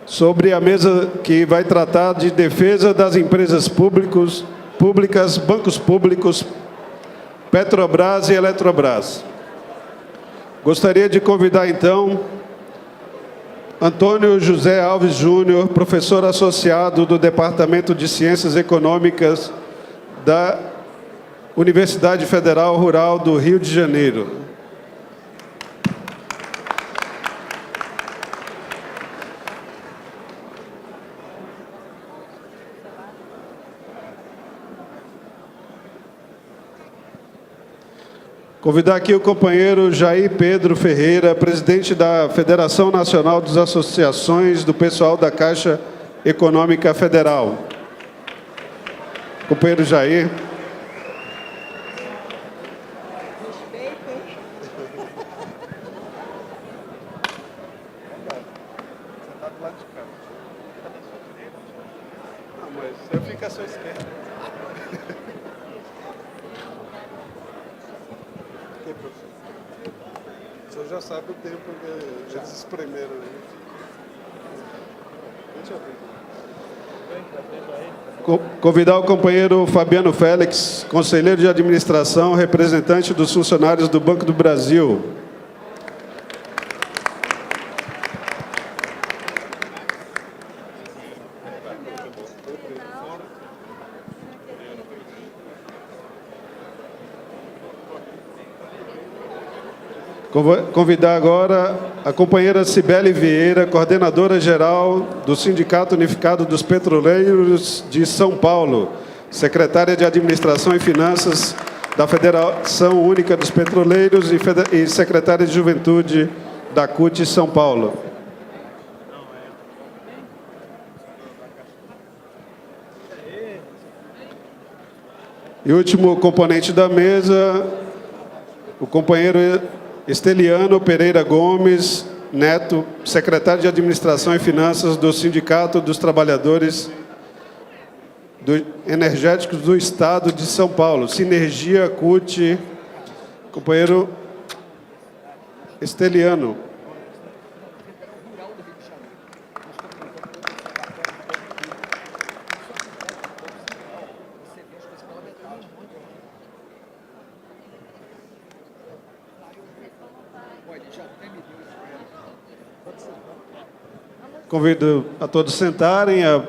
sobre a mesa que vai tratar de defesa das empresas públicas, bancos públicos, Petrobras e Eletrobras. Gostaria de convidar, então, Antônio José Alves Júnior, professor associado do Departamento de Ciências Econômicas da Universidade Federal Rural do Rio de Janeiro. Convidar aqui o companheiro Jair Pedro Ferreira, presidente da Federação Nacional das Associações do Pessoal da Caixa Econômica Federal. Companheiro Jair. Não, mas eu fico à sua esquerda. O senhor já sabe o tempo que eles espremeram aí. Convidar o companheiro Fabiano Félix, conselheiro de administração, representante dos funcionários do Banco do Brasil. Convidar agora a companheira Cibele Vieira, coordenadora geral do Sindicato Unificado dos Petroleiros de São Paulo, secretária de Administração e Finanças da Federação Única dos Petroleiros e secretária de Juventude da CUT São Paulo. E último componente da mesa, o companheiro Esteliano Pereira Gomes Neto, secretário de Administração e Finanças do Sindicato dos Trabalhadores Energéticos do Estado de São Paulo, Sinergia CUT, companheiro Esteliano. Convido a todos sentarem, a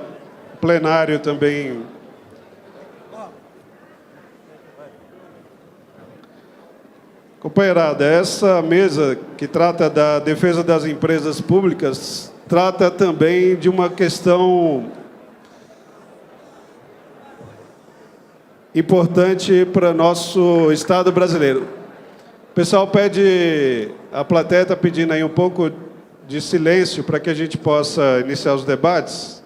plenário também. Companheirada, essa mesa que trata da defesa das empresas públicas trata também de uma questão importante para nosso Estado brasileiro. O pessoal pede, a plateia está pedindo aí um pouco de silêncio para que a gente possa iniciar os debates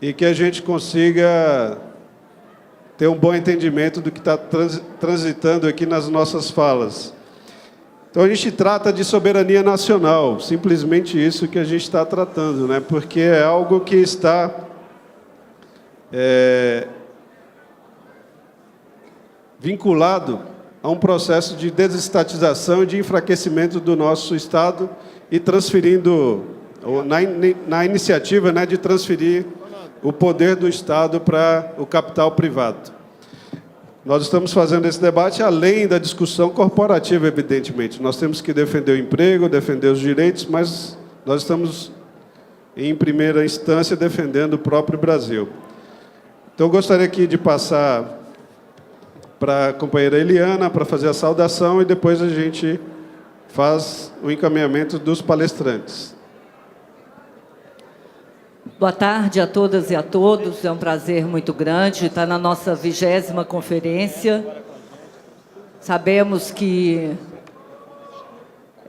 e que a gente consiga ter um bom entendimento do que está transitando aqui nas nossas falas. Então, a gente trata de soberania nacional, simplesmente isso que a gente está tratando, né? Porque é algo que está vinculado a um processo de desestatização e de enfraquecimento do nosso Estado e transferindo, na iniciativa, né, de transferir o poder do Estado para o capital privado. Nós estamos fazendo esse debate além da discussão corporativa, evidentemente. Nós temos que defender o emprego, defender os direitos, mas nós estamos, em primeira instância, defendendo o próprio Brasil. Então, eu gostaria aqui de passar para a companheira Eliana para fazer a saudação e depois a gente faz o encaminhamento dos palestrantes. Boa tarde a todas e a todos. É um prazer muito grande estar na nossa 20ª conferência. Sabemos que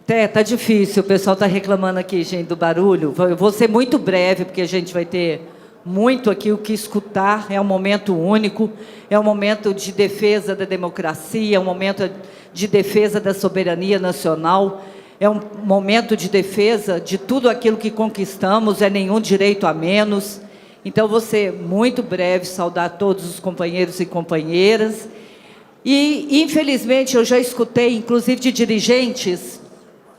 está difícil, o pessoal está reclamando aqui, gente, do barulho. Eu vou ser muito breve, porque a gente vai ter muito aqui o que escutar. É um momento único, é um momento de defesa da democracia, é um momento de defesa da soberania nacional, é um momento de defesa de tudo aquilo que conquistamos, é nenhum direito a menos. Então, vou ser muito breve, saudar todos os companheiros e companheiras. E, infelizmente, eu já escutei, inclusive de dirigentes,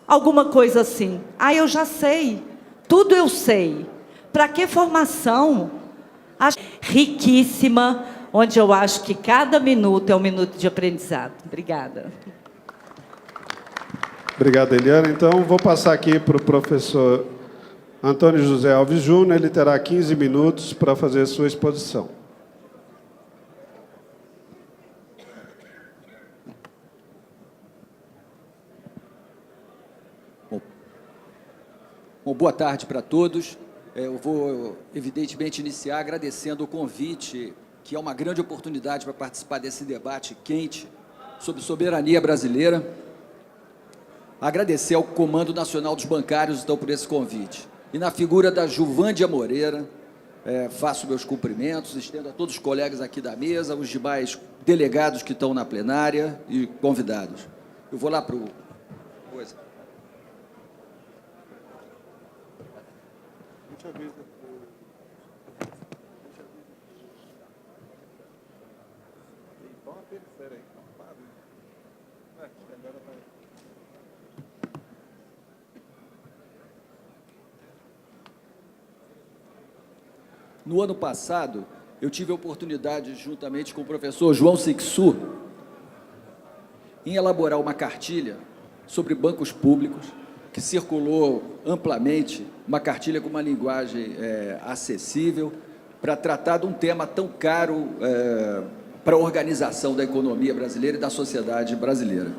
alguma coisa assim: eu já sei, tudo eu sei. Para que formação? Riquíssima, onde eu acho que cada minuto é um minuto de aprendizado. Obrigada. Obrigado, Eliana. Então, vou passar aqui para o professor Antônio José Alves Júnior. Ele terá 15 minutos para fazer a sua exposição. Bom, boa tarde para todos. Eu vou, evidentemente, iniciar agradecendo o convite, que é uma grande oportunidade para participar desse debate quente sobre soberania brasileira. Agradecer ao Comando Nacional dos Bancários, então, por esse convite. E na figura da Juvândia Moreira, faço meus cumprimentos, estendo a todos os colegas aqui da mesa, os demais delegados que estão na plenária e convidados. Eu vou lá para o... No ano passado, eu tive a oportunidade, juntamente com o professor João Sixu, em elaborar uma cartilha sobre bancos públicos, que circulou amplamente, uma cartilha com uma linguagem acessível, para tratar de um tema tão caro para a organização da economia brasileira e da sociedade brasileira.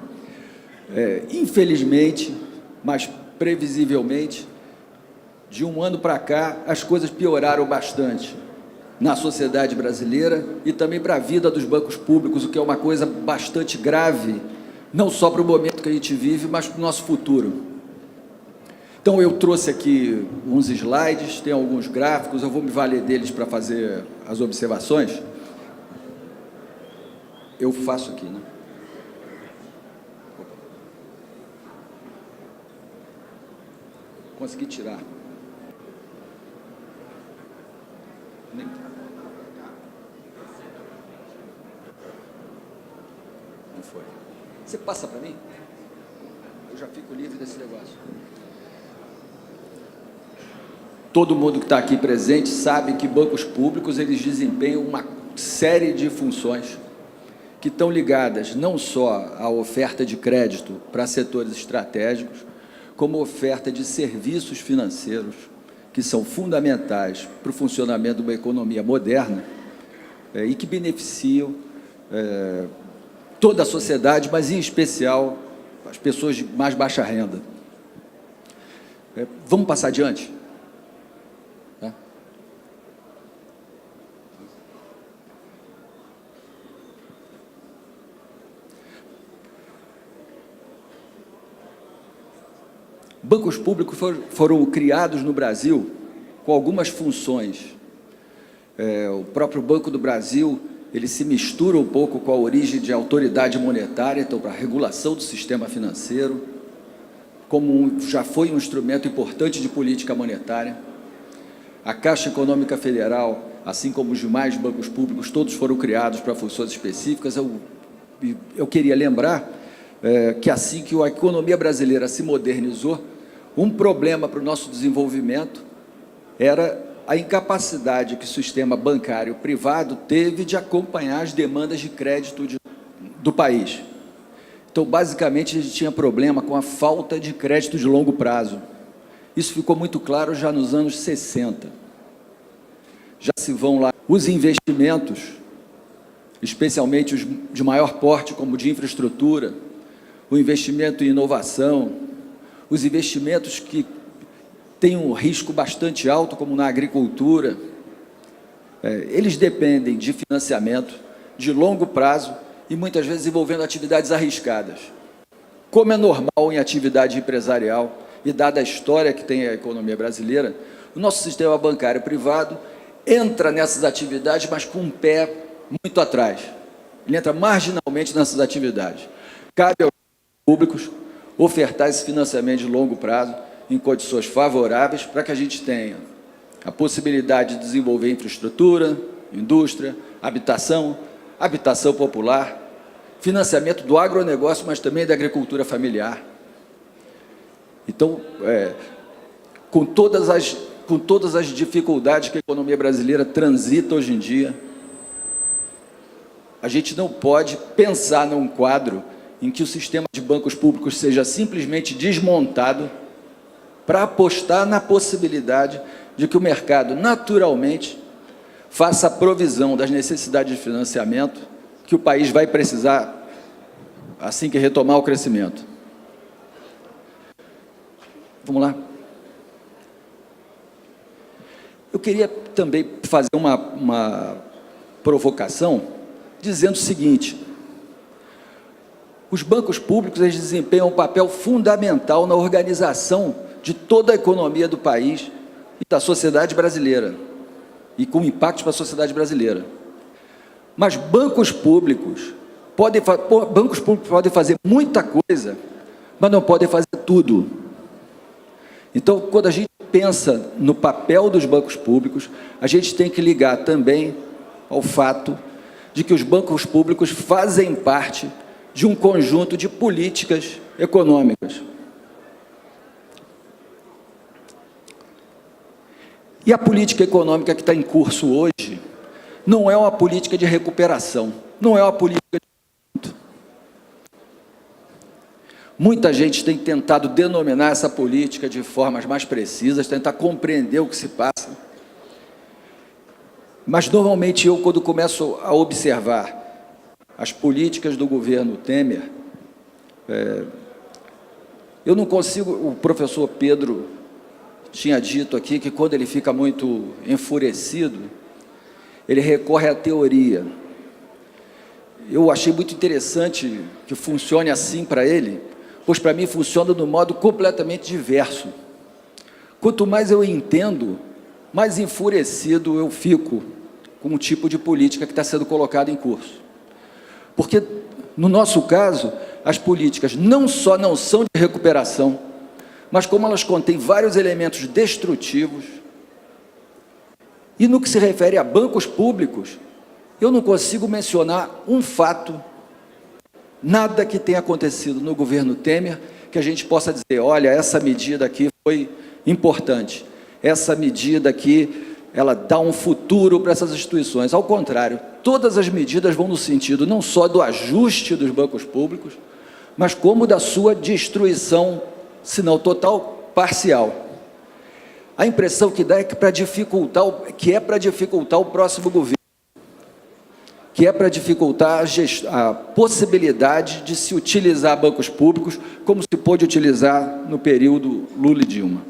Infelizmente, mas previsivelmente, de um ano para cá, as coisas pioraram bastante na sociedade brasileira e também para a vida dos bancos públicos, o que é uma coisa bastante grave, não só para o momento que a gente vive, mas para o nosso futuro. Então, eu trouxe aqui uns slides, tem alguns gráficos, eu vou me valer deles para fazer as observações. Eu faço aqui, né? Consegui tirar. Não foi. Você passa para mim? Eu já fico livre desse negócio. Todo mundo que está aqui presente sabe que bancos públicos eles desempenham uma série de funções que estão ligadas não só à oferta de crédito para setores estratégicos, como oferta de serviços financeiros que são fundamentais para o funcionamento de uma economia moderna e que beneficiam toda a sociedade, mas, em especial, as pessoas de mais baixa renda. Vamos passar adiante? Bancos públicos foram criados no Brasil com algumas funções. O próprio Banco do Brasil, ele se mistura um pouco com a origem de autoridade monetária, então, para a regulação do sistema financeiro, como já foi um instrumento importante de política monetária. A Caixa Econômica Federal, assim como os demais bancos públicos, todos foram criados para funções específicas. Eu queria lembrar que assim que a economia brasileira se modernizou, um problema para o nosso desenvolvimento era a incapacidade que o sistema bancário privado teve de acompanhar as demandas de crédito do país. Então, basicamente, a gente tinha problema com a falta de crédito de longo prazo. Isso ficou muito claro já nos anos 60. Já se vão lá os investimentos, especialmente os de maior porte, como de infraestrutura, o investimento em inovação, os investimentos que têm um risco bastante alto, como na agricultura, eles dependem de financiamento de longo prazo e muitas vezes envolvendo atividades arriscadas. Como é normal em atividade empresarial e dada a história que tem a economia brasileira, o nosso sistema bancário privado entra nessas atividades, mas com um pé muito atrás. Ele entra marginalmente nessas atividades. Cabe aos públicos ofertar esse financiamento de longo prazo em condições favoráveis para que a gente tenha a possibilidade de desenvolver infraestrutura, indústria, habitação popular, financiamento do agronegócio, mas também da agricultura familiar. Então, com todas as dificuldades que a economia brasileira transita hoje em dia, a gente não pode pensar num quadro em que o sistema de bancos públicos seja simplesmente desmontado para apostar na possibilidade de que o mercado, naturalmente, faça a provisão das necessidades de financiamento que o país vai precisar assim que retomar o crescimento. Vamos lá. Eu queria também fazer uma provocação, dizendo o seguinte: os bancos públicos, eles desempenham um papel fundamental na organização de toda a economia do país e da sociedade brasileira, e com impactos para a sociedade brasileira. Mas bancos públicos podem fazer muita coisa, mas não podem fazer tudo. Então, quando a gente pensa no papel dos bancos públicos, a gente tem que ligar também ao fato de que os bancos públicos fazem parte de um conjunto de políticas econômicas. E a política econômica que está em curso hoje não é uma política de recuperação, não é uma política de... Muita gente tem tentado denominar essa política de formas mais precisas, tentar compreender o que se passa. Mas, normalmente, eu, quando começo a observar as políticas do governo Temer, eu não consigo... O professor Pedro tinha dito aqui que, quando ele fica muito enfurecido, ele recorre à teoria. Eu achei muito interessante que funcione assim para ele, pois para mim funciona de um modo completamente diverso. Quanto mais eu entendo, mais enfurecido eu fico com o tipo de política que está sendo colocada em curso. Porque, no nosso caso, as políticas não só não são de recuperação, mas como elas contêm vários elementos destrutivos. E no que se refere a bancos públicos, eu não consigo mencionar um fato, nada que tenha acontecido no governo Temer, que a gente possa dizer, olha, essa medida aqui foi importante, essa medida aqui, ela dá um futuro para essas instituições. Ao contrário, todas as medidas vão no sentido não só do ajuste dos bancos públicos, mas como da sua destruição, se não total, parcial. A impressão que dá é que é para dificultar o próximo governo, que é para dificultar a possibilidade de se utilizar bancos públicos como se pôde utilizar no período Lula e Dilma.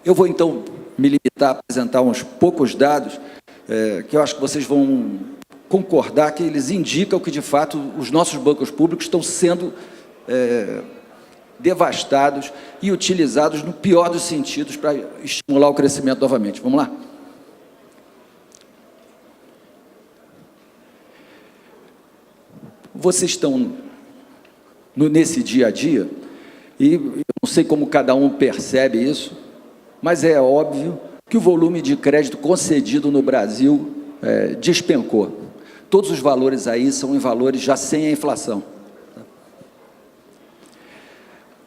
Eu vou, então, me limitar a apresentar uns poucos dados, que eu acho que vocês vão concordar que eles indicam que, de fato, os nossos bancos públicos estão sendo devastados e utilizados no pior dos sentidos para estimular o crescimento novamente. Vamos lá? Vocês estão nesse dia a dia, e eu não sei como cada um percebe isso, mas é óbvio que o volume de crédito concedido no Brasil despencou. Todos os valores aí são em valores já sem a inflação.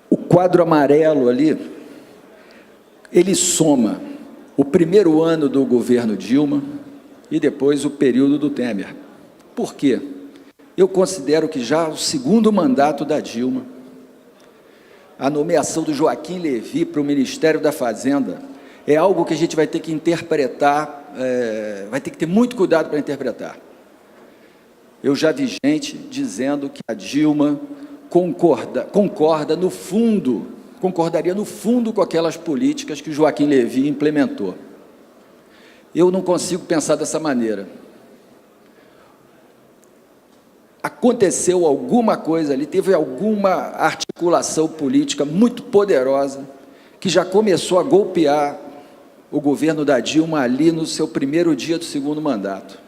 O quadro amarelo ali, ele soma o primeiro ano do governo Dilma e depois o período do Temer. Por quê? Eu considero que já o segundo mandato da Dilma, a nomeação do Joaquim Levy para o Ministério da Fazenda, é algo que a gente vai ter que interpretar, vai ter que ter muito cuidado para interpretar. Eu já vi gente dizendo que a Dilma concordaria no fundo com aquelas políticas que o Joaquim Levy implementou. Eu não consigo pensar dessa maneira. Aconteceu alguma coisa ali, teve alguma articulação política muito poderosa que já começou a golpear o governo da Dilma ali no seu primeiro dia do segundo mandato.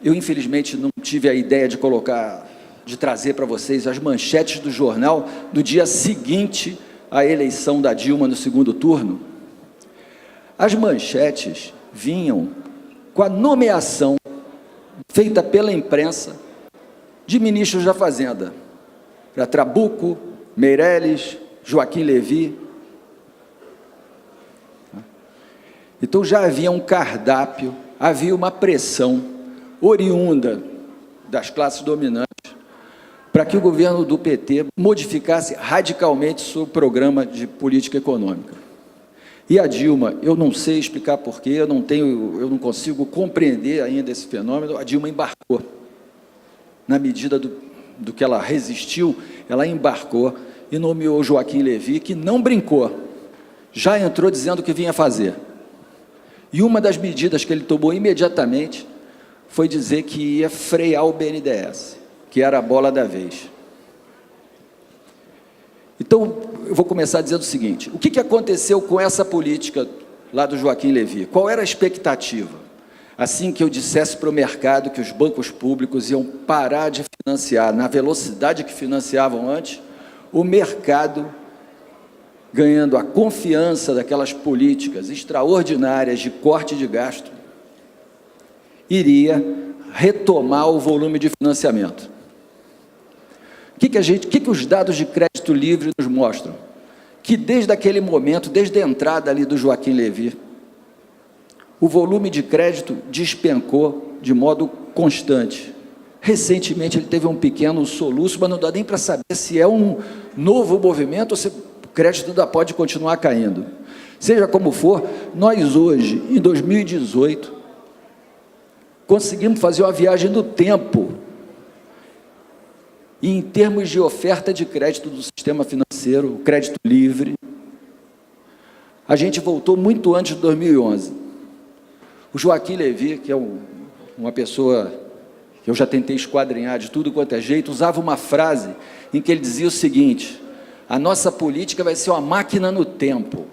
Eu, infelizmente, não tive a ideia de trazer para vocês as manchetes do jornal do dia seguinte à eleição da Dilma no segundo turno. As manchetes vinham com a nomeação feita pela imprensa de ministros da Fazenda, para Trabuco, Meirelles, Joaquim Levy. Então já havia um cardápio, havia uma pressão oriunda das classes dominantes para que o governo do PT modificasse radicalmente seu programa de política econômica. E a Dilma, eu não sei explicar porquê, eu não consigo compreender ainda esse fenômeno, a Dilma embarcou. Na medida do que ela resistiu, ela embarcou e nomeou Joaquim Levy, que não brincou, já entrou dizendo o que vinha fazer. E uma das medidas que ele tomou imediatamente foi dizer que ia frear o BNDES, que era a bola da vez. Então, eu vou começar dizendo o seguinte: o que aconteceu com essa política lá do Joaquim Levy? Qual era a expectativa? Assim que eu dissesse para o mercado que os bancos públicos iam parar de financiar na velocidade que financiavam antes, o mercado, ganhando a confiança daquelas políticas extraordinárias de corte de gasto, iria retomar o volume de financiamento. O que os dados de crédito livre nos mostram? Que desde aquele momento, desde a entrada ali do Joaquim Levy, o volume de crédito despencou de modo constante. Recentemente ele teve um pequeno soluço, mas não dá nem para saber se é um novo movimento ou se o crédito ainda pode continuar caindo. Seja como for, nós hoje, em 2018, conseguimos fazer uma viagem do tempo e em termos de oferta de crédito do sistema financeiro, o crédito livre, a gente voltou muito antes de 2011. O Joaquim Levy, que é uma pessoa que eu já tentei esquadrinhar de tudo quanto é jeito, usava uma frase em que ele dizia o seguinte: a nossa política vai ser uma máquina no tempo.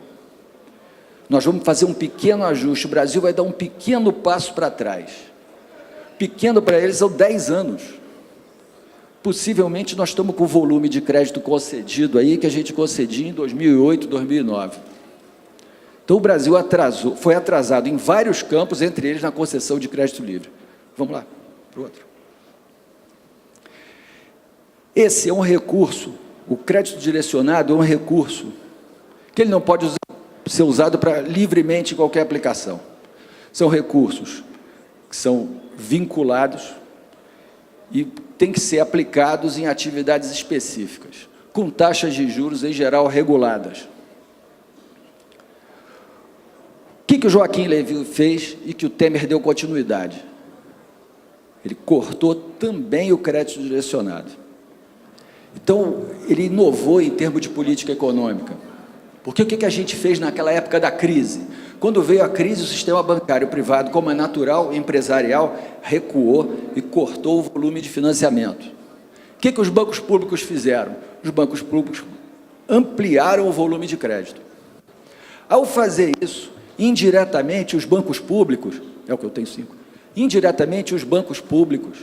Nós vamos fazer um pequeno ajuste, o Brasil vai dar um pequeno passo para trás. Pequeno para eles são 10 anos. Possivelmente nós estamos com o volume de crédito concedido aí que a gente concedia em 2008, 2009. Então o Brasil foi atrasado em vários campos, entre eles na concessão de crédito livre. Vamos lá, para o outro. Esse é um recurso, o crédito direcionado é um recurso que ele não pode ser usado para livremente em qualquer aplicação. São recursos que são vinculados e têm que ser aplicados em atividades específicas, com taxas de juros, em geral, reguladas. O que o Joaquim Levy fez e que o Temer deu continuidade? Ele cortou também o crédito direcionado. Então, ele inovou em termos de política econômica. Porque o que a gente fez naquela época da crise? Quando veio a crise, o sistema bancário privado, como é natural, empresarial, recuou e cortou o volume de financiamento. O que os bancos públicos fizeram? Os bancos públicos ampliaram o volume de crédito. Ao fazer isso, indiretamente, os bancos públicos, é o que eu tenho 5, indiretamente, os bancos públicos,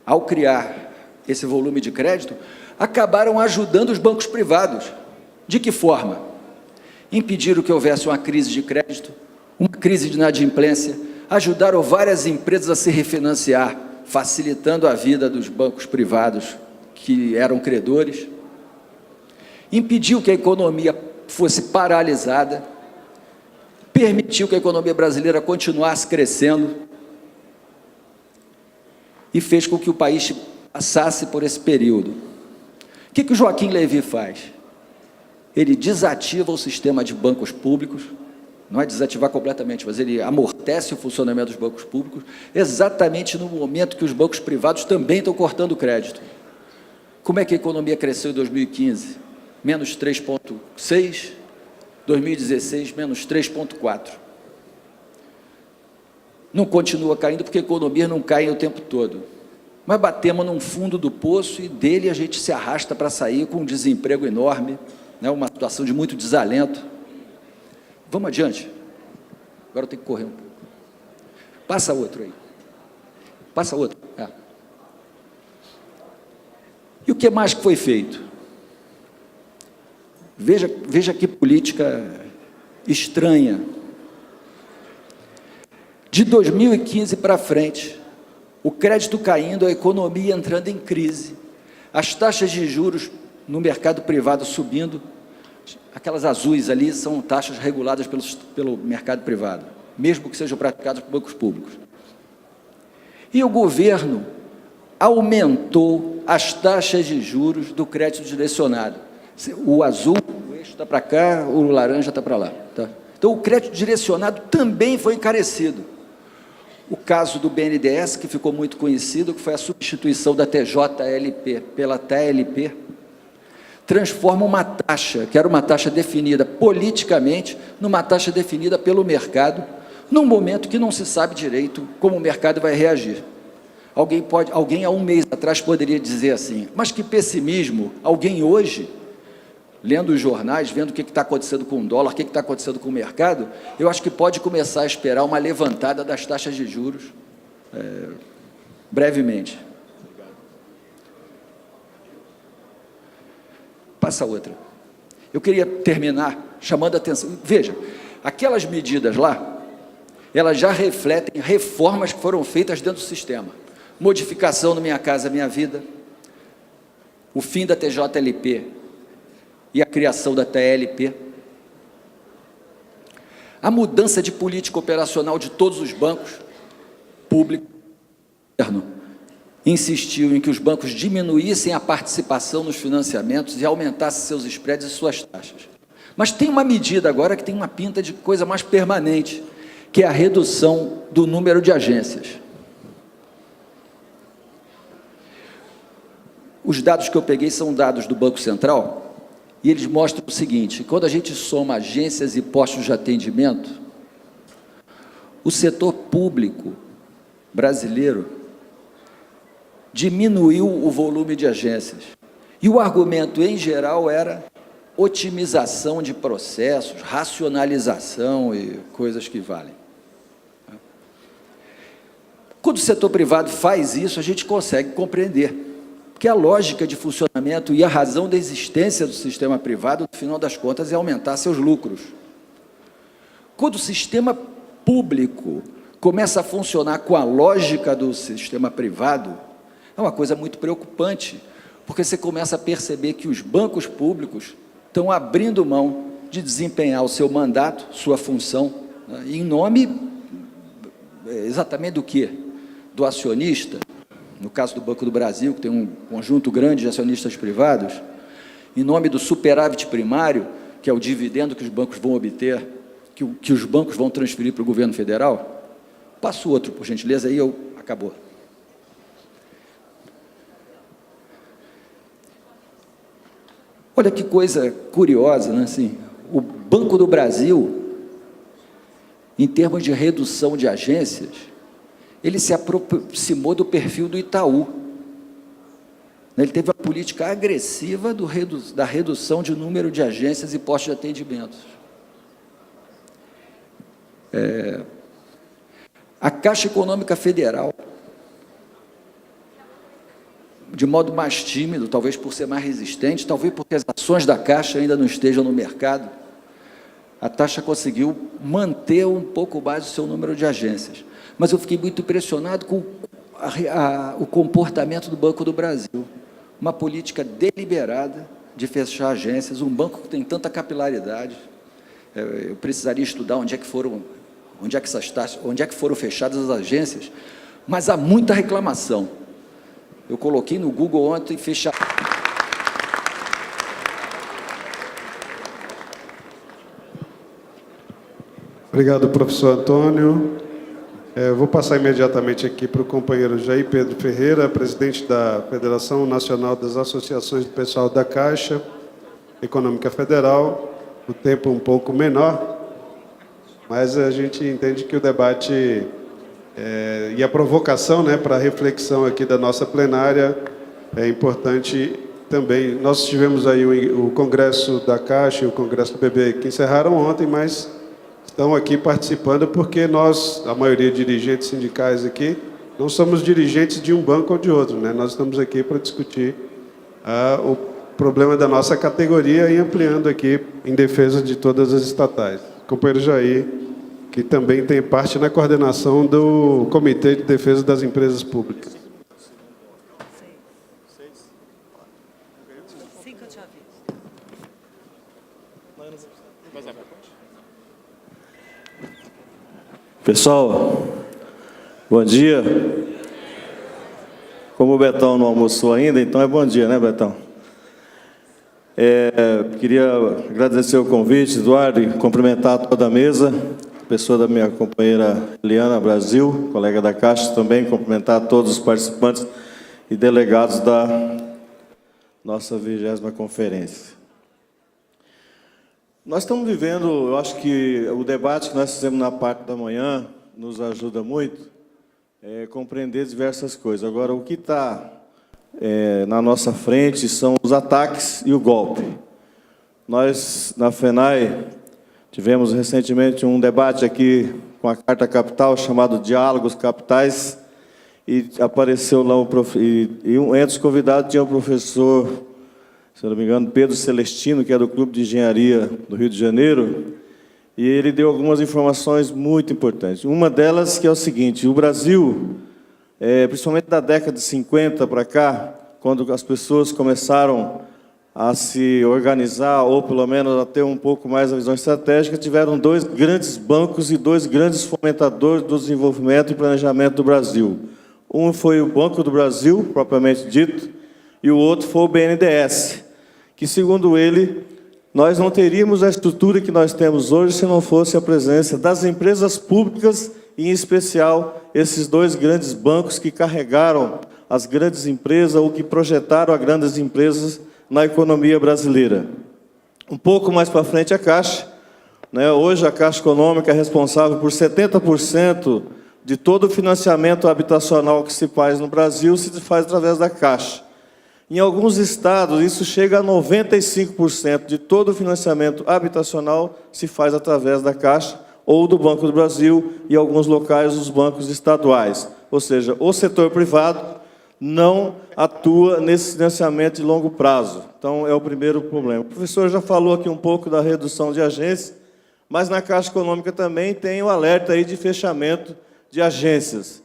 ao criar esse volume de crédito, acabaram ajudando os bancos privados. De que forma? Impediram que houvesse uma crise de crédito, uma crise de inadimplência, ajudaram várias empresas a se refinanciar, facilitando a vida dos bancos privados que eram credores, impediu que a economia fosse paralisada, permitiu que a economia brasileira continuasse crescendo e fez com que o país passasse por esse período. O que o Joaquim Levy faz? Ele desativa o sistema de bancos públicos, não é desativar completamente, mas ele amortece o funcionamento dos bancos públicos, exatamente no momento que os bancos privados também estão cortando o crédito. Como é que a economia cresceu em 2015? Menos 3,6%, 2016, menos 3,4%. Não continua caindo porque a economia não cai o tempo todo. Mas batemos num fundo do poço e dele a gente se arrasta para sair com um desemprego enorme, né, uma situação de muito desalento. Vamos adiante. Agora eu tenho que correr um pouco. Passa outro aí. Passa outro. É. E o que mais que foi feito? Veja que política estranha. De 2015 para frente, o crédito caindo, a economia entrando em crise, as taxas de juros no mercado privado subindo. Aquelas azuis ali são taxas reguladas pelo mercado privado, mesmo que sejam praticadas por bancos públicos. E o governo aumentou as taxas de juros do crédito direcionado. O azul, o eixo está para cá, o laranja está para lá. Tá? Então, o crédito direcionado também foi encarecido. O caso do BNDES, que ficou muito conhecido, que foi a substituição da TJLP pela TLP, transforma uma taxa, que era uma taxa definida politicamente, numa taxa definida pelo mercado, num momento que não se sabe direito como o mercado vai reagir. Alguém há um mês atrás poderia dizer assim, mas que pessimismo, alguém hoje, lendo os jornais, vendo o que está acontecendo com o dólar, o que está acontecendo com o mercado, eu acho que pode começar a esperar uma levantada das taxas de juros brevemente. Passa outra. Eu queria terminar chamando a atenção. Veja, aquelas medidas lá, elas já refletem reformas que foram feitas dentro do sistema. Modificação no Minha Casa Minha Vida, o fim da TJLP e a criação da TLP, a mudança de política operacional de todos os bancos públicos, insistiu em que os bancos diminuíssem a participação nos financiamentos e aumentassem seus spreads e suas taxas. Mas tem uma medida agora que tem uma pinta de coisa mais permanente, que é a redução do número de agências. Os dados que eu peguei são dados do Banco Central, e eles mostram o seguinte: quando a gente soma agências e postos de atendimento, o setor público brasileiro diminuiu o volume de agências. E o argumento, em geral, era otimização de processos, racionalização e coisas que valem. Quando o setor privado faz isso, a gente consegue compreender, porque a lógica de funcionamento e a razão da existência do sistema privado, no final das contas, é aumentar seus lucros. Quando o sistema público começa a funcionar com a lógica do sistema privado, é uma coisa muito preocupante, porque você começa a perceber que os bancos públicos estão abrindo mão de desempenhar o seu mandato, sua função, né, em nome exatamente do quê? Do acionista, no caso do Banco do Brasil, que tem um conjunto grande de acionistas privados, em nome do superávit primário, que é o dividendo que os bancos vão obter, que os bancos vão transferir para o governo federal. Passo outro, por gentileza, aí acabou. Olha que coisa curiosa, né? Assim, o Banco do Brasil, em termos de redução de agências, ele se aproximou do perfil do Itaú. Ele teve uma política agressiva da redução de número de agências e postos de atendimento. A Caixa Econômica Federal, de modo mais tímido, talvez por ser mais resistente, talvez porque as ações da Caixa ainda não estejam no mercado, a taxa conseguiu manter um pouco mais o seu número de agências. Mas eu fiquei muito impressionado com o comportamento do Banco do Brasil. Uma política deliberada de fechar agências, um banco que tem tanta capilaridade. Eu precisaria estudar onde é que foram fechadas as agências, mas há muita reclamação. Eu coloquei no Google ontem fechar. Obrigado, professor Antônio. Vou passar imediatamente aqui para o companheiro Jair Pedro Ferreira, presidente da Federação Nacional das Associações do Pessoal da Caixa Econômica Federal. O tempo um pouco menor, mas a gente entende que o debate e a provocação, né, para a reflexão aqui da nossa plenária é importante também. Nós tivemos aí o Congresso da Caixa e o Congresso do BB que encerraram ontem, mas estão aqui participando porque nós, a maioria de dirigentes sindicais aqui, não somos dirigentes de um banco ou de outro, né? Nós estamos aqui para discutir o problema da nossa categoria e ampliando aqui em defesa de todas as estatais. Companheiro Jair, que também tem parte na coordenação do Comitê de Defesa das Empresas Públicas. 5 tchau. Pessoal, bom dia. Como o Betão não almoçou ainda, então é bom dia, né, Betão? Queria agradecer o convite, Eduardo, e cumprimentar toda a mesa, a pessoa da minha companheira Eliana Brasil, colega da Caixa também, cumprimentar todos os participantes e delegados da nossa 20ª conferência. Nós estamos vivendo, eu acho que o debate que nós fizemos na parte da manhã nos ajuda muito a compreender diversas coisas. Agora, o que está na nossa frente são os ataques e o golpe. Nós, na FENAI, tivemos recentemente um debate aqui com a Carta Capital, chamado Diálogos Capitais, e apareceu lá entre os convidados tinha o professor, se não me engano, Pedro Celestino, que é do Clube de Engenharia do Rio de Janeiro, e ele deu algumas informações muito importantes. Uma delas que é o seguinte: o Brasil, principalmente da década de 50 para cá, quando as pessoas começaram a se organizar, ou pelo menos a ter um pouco mais a visão estratégica, tiveram 2 grandes bancos e 2 grandes fomentadores do desenvolvimento e planejamento do Brasil. Um foi o Banco do Brasil, propriamente dito, e o outro foi o BNDES, que, segundo ele, nós não teríamos a estrutura que nós temos hoje se não fosse a presença das empresas públicas, e, em especial, esses 2 grandes bancos que carregaram as grandes empresas, ou que projetaram as grandes empresas na economia brasileira. Um pouco mais para frente, a Caixa. Hoje, a Caixa Econômica é responsável por 70% de todo o financiamento habitacional que se faz no Brasil, se faz através da Caixa. Em alguns estados, isso chega a 95% de todo o financiamento habitacional se faz através da Caixa ou do Banco do Brasil, e em alguns locais, os bancos estaduais. Ou seja, o setor privado não atua nesse financiamento de longo prazo. Então, é o primeiro problema. O professor já falou aqui um pouco da redução de agências, mas na Caixa Econômica também tem o alerta aí de fechamento de agências.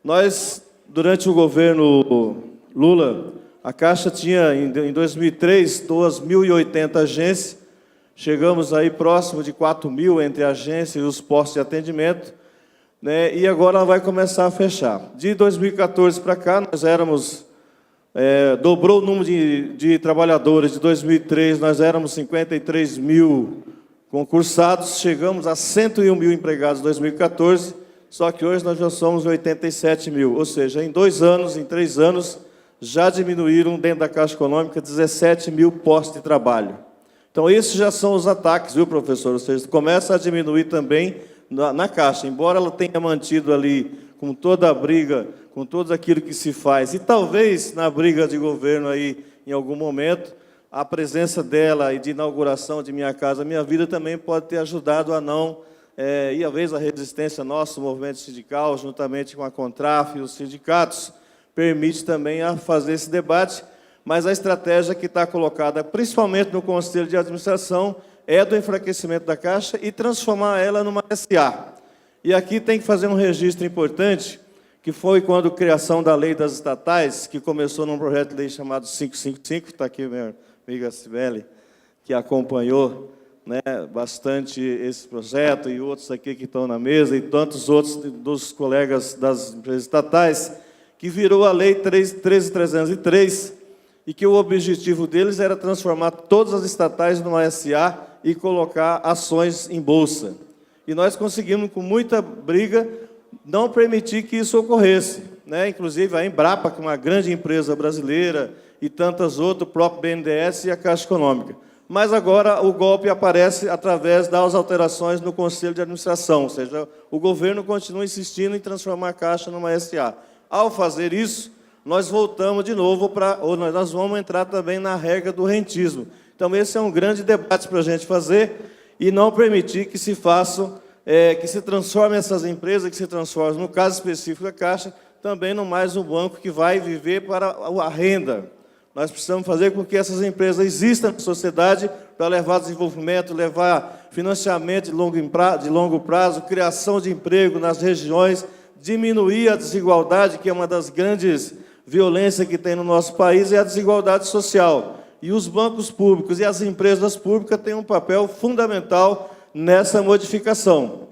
Nós, durante o governo Lula, a Caixa tinha, em 2003, 2.080 agências, chegamos aí próximo de 4.000 entre agências e os postos de atendimento, e agora ela vai começar a fechar. De 2014 para cá, nós dobrou o número de trabalhadores. De 2003, nós éramos 53 mil concursados, chegamos a 101 mil empregados em 2014, só que hoje nós já somos 87 mil, ou seja, em 2 anos, em 3 anos, já diminuíram dentro da Caixa Econômica 17 mil postos de trabalho. Então, esses já são os ataques, viu, professor? Ou seja, começa a diminuir também na Caixa, embora ela tenha mantido ali, com toda a briga, com tudo aquilo que se faz, e talvez na briga de governo aí, em algum momento, a presença dela e de inauguração de Minha Casa Minha Vida também pode ter ajudado a não, e às vezes a resistência nossa, o movimento sindical, juntamente com a Contraf e os sindicatos, permite também a fazer esse debate, mas a estratégia que está colocada, principalmente no Conselho de Administração, é do enfraquecimento da Caixa e transformar ela numa SA. E aqui tem que fazer um registro importante, que foi quando a criação da Lei das Estatais, que começou num projeto de lei chamado 555, está aqui minha amiga Cibele, que acompanhou bastante esse projeto, e outros aqui que estão na mesa, e tantos outros dos colegas das empresas estatais, que virou a Lei 13.303, e que o objetivo deles era transformar todas as estatais numa SA e colocar ações em bolsa. E nós conseguimos, com muita briga, não permitir que isso ocorresse. Inclusive, a Embrapa, que é uma grande empresa brasileira, e tantas outras, o próprio BNDES e a Caixa Econômica. Mas agora o golpe aparece através das alterações no Conselho de Administração, ou seja, o governo continua insistindo em transformar a Caixa numa SA. Ao fazer isso, nós voltamos de novo nós vamos entrar também na regra do rentismo. Então, esse é um grande debate para a gente fazer e não permitir que se façam, que se transformem essas empresas, que se transformem, no caso específico da Caixa, também no mais um banco que vai viver para a renda. Nós precisamos fazer com que essas empresas existam na sociedade para levar desenvolvimento, levar financiamento de longo prazo, criação de emprego nas regiões, diminuir a desigualdade, que é uma das grandes violências que tem no nosso país, é a desigualdade social. E os bancos públicos e as empresas públicas têm um papel fundamental nessa modificação.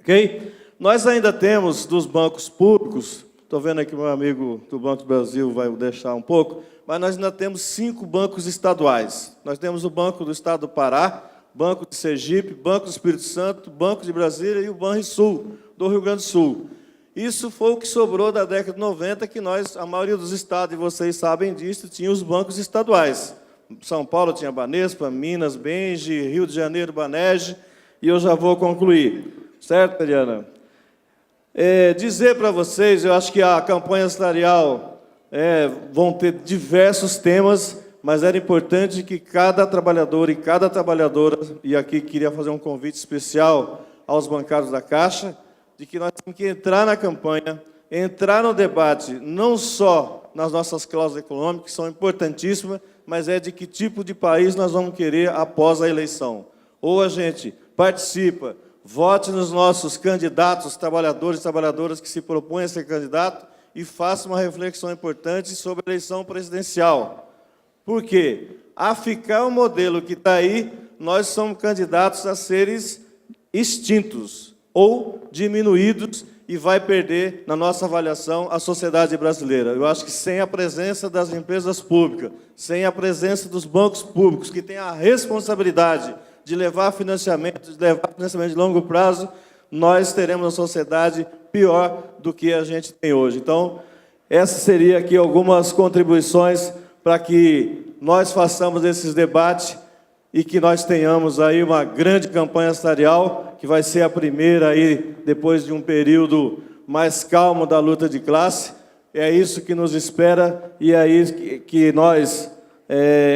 Ok? Nós ainda temos dos bancos públicos, estou vendo aqui meu amigo do Banco do Brasil vai deixar um pouco, mas nós ainda temos 5 bancos estaduais. Nós temos o Banco do Estado do Pará, Banco de Sergipe, Banco do Espírito Santo, Banco de Brasília e o Banrisul, do Rio Grande do Sul. Isso foi o que sobrou da década de 90, que nós, a maioria dos estados, e vocês sabem disso, tinha os bancos estaduais. São Paulo tinha Banespa, Minas, Benge, Rio de Janeiro, Banerj, e eu já vou concluir. Certo, Mariana? Dizer para vocês, eu acho que a campanha salarial vão ter diversos temas, mas era importante que cada trabalhador e cada trabalhadora, e aqui queria fazer um convite especial aos bancários da Caixa, de que nós temos que entrar na campanha, entrar no debate, não só nas nossas cláusulas econômicas, que são importantíssimas, mas de que tipo de país nós vamos querer após a eleição. Ou a gente participa, vote nos nossos candidatos, trabalhadores e trabalhadoras que se propõem a ser candidato, e faça uma reflexão importante sobre a eleição presidencial. Por quê? A ficar o modelo que está aí, nós somos candidatos a seres extintos ou diminuídos e vai perder, na nossa avaliação, a sociedade brasileira. Eu acho que sem a presença das empresas públicas, sem a presença dos bancos públicos, que têm a responsabilidade de levar financiamento de longo prazo, nós teremos uma sociedade pior do que a gente tem hoje. Então, essas seriam aqui algumas contribuições para que nós façamos esses debates e que nós tenhamos aí uma grande campanha salarial, que vai ser a primeira aí, depois de um período mais calmo da luta de classe. É isso que nos espera e é isso que nós,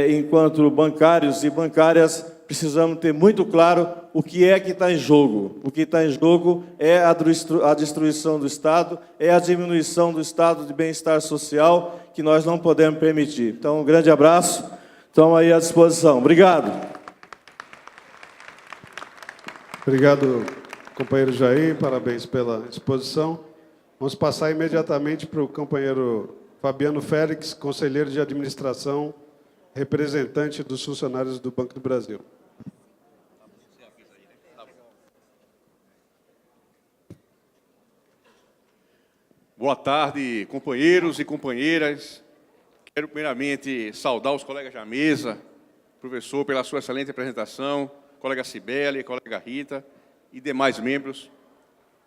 enquanto bancários e bancárias, precisamos ter muito claro o que é que está em jogo. O que está em jogo é a destruição do Estado, é a diminuição do estado de bem-estar social, que nós não podemos permitir. Então, um grande abraço, estamos aí à disposição. Obrigado. Obrigado, companheiro Jair, parabéns pela exposição. Vamos passar imediatamente para o companheiro Fabiano Félix, conselheiro de administração, representante dos funcionários do Banco do Brasil. Boa tarde, companheiros e companheiras. Quero primeiramente saudar os colegas da mesa, professor, pela sua excelente apresentação, colega Cibele, colega Rita e demais membros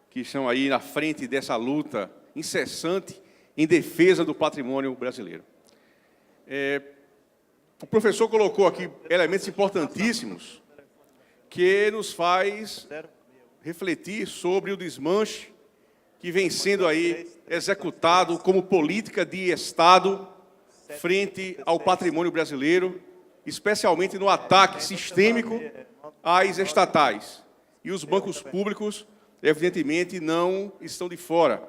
que estão aí na frente dessa luta incessante em defesa do patrimônio brasileiro. O professor colocou aqui elementos importantíssimos que nos faz refletir sobre o desmanche que vem sendo aí executado como política de Estado frente ao patrimônio brasileiro, especialmente no ataque sistêmico às estatais. E os bancos públicos, evidentemente, não estão de fora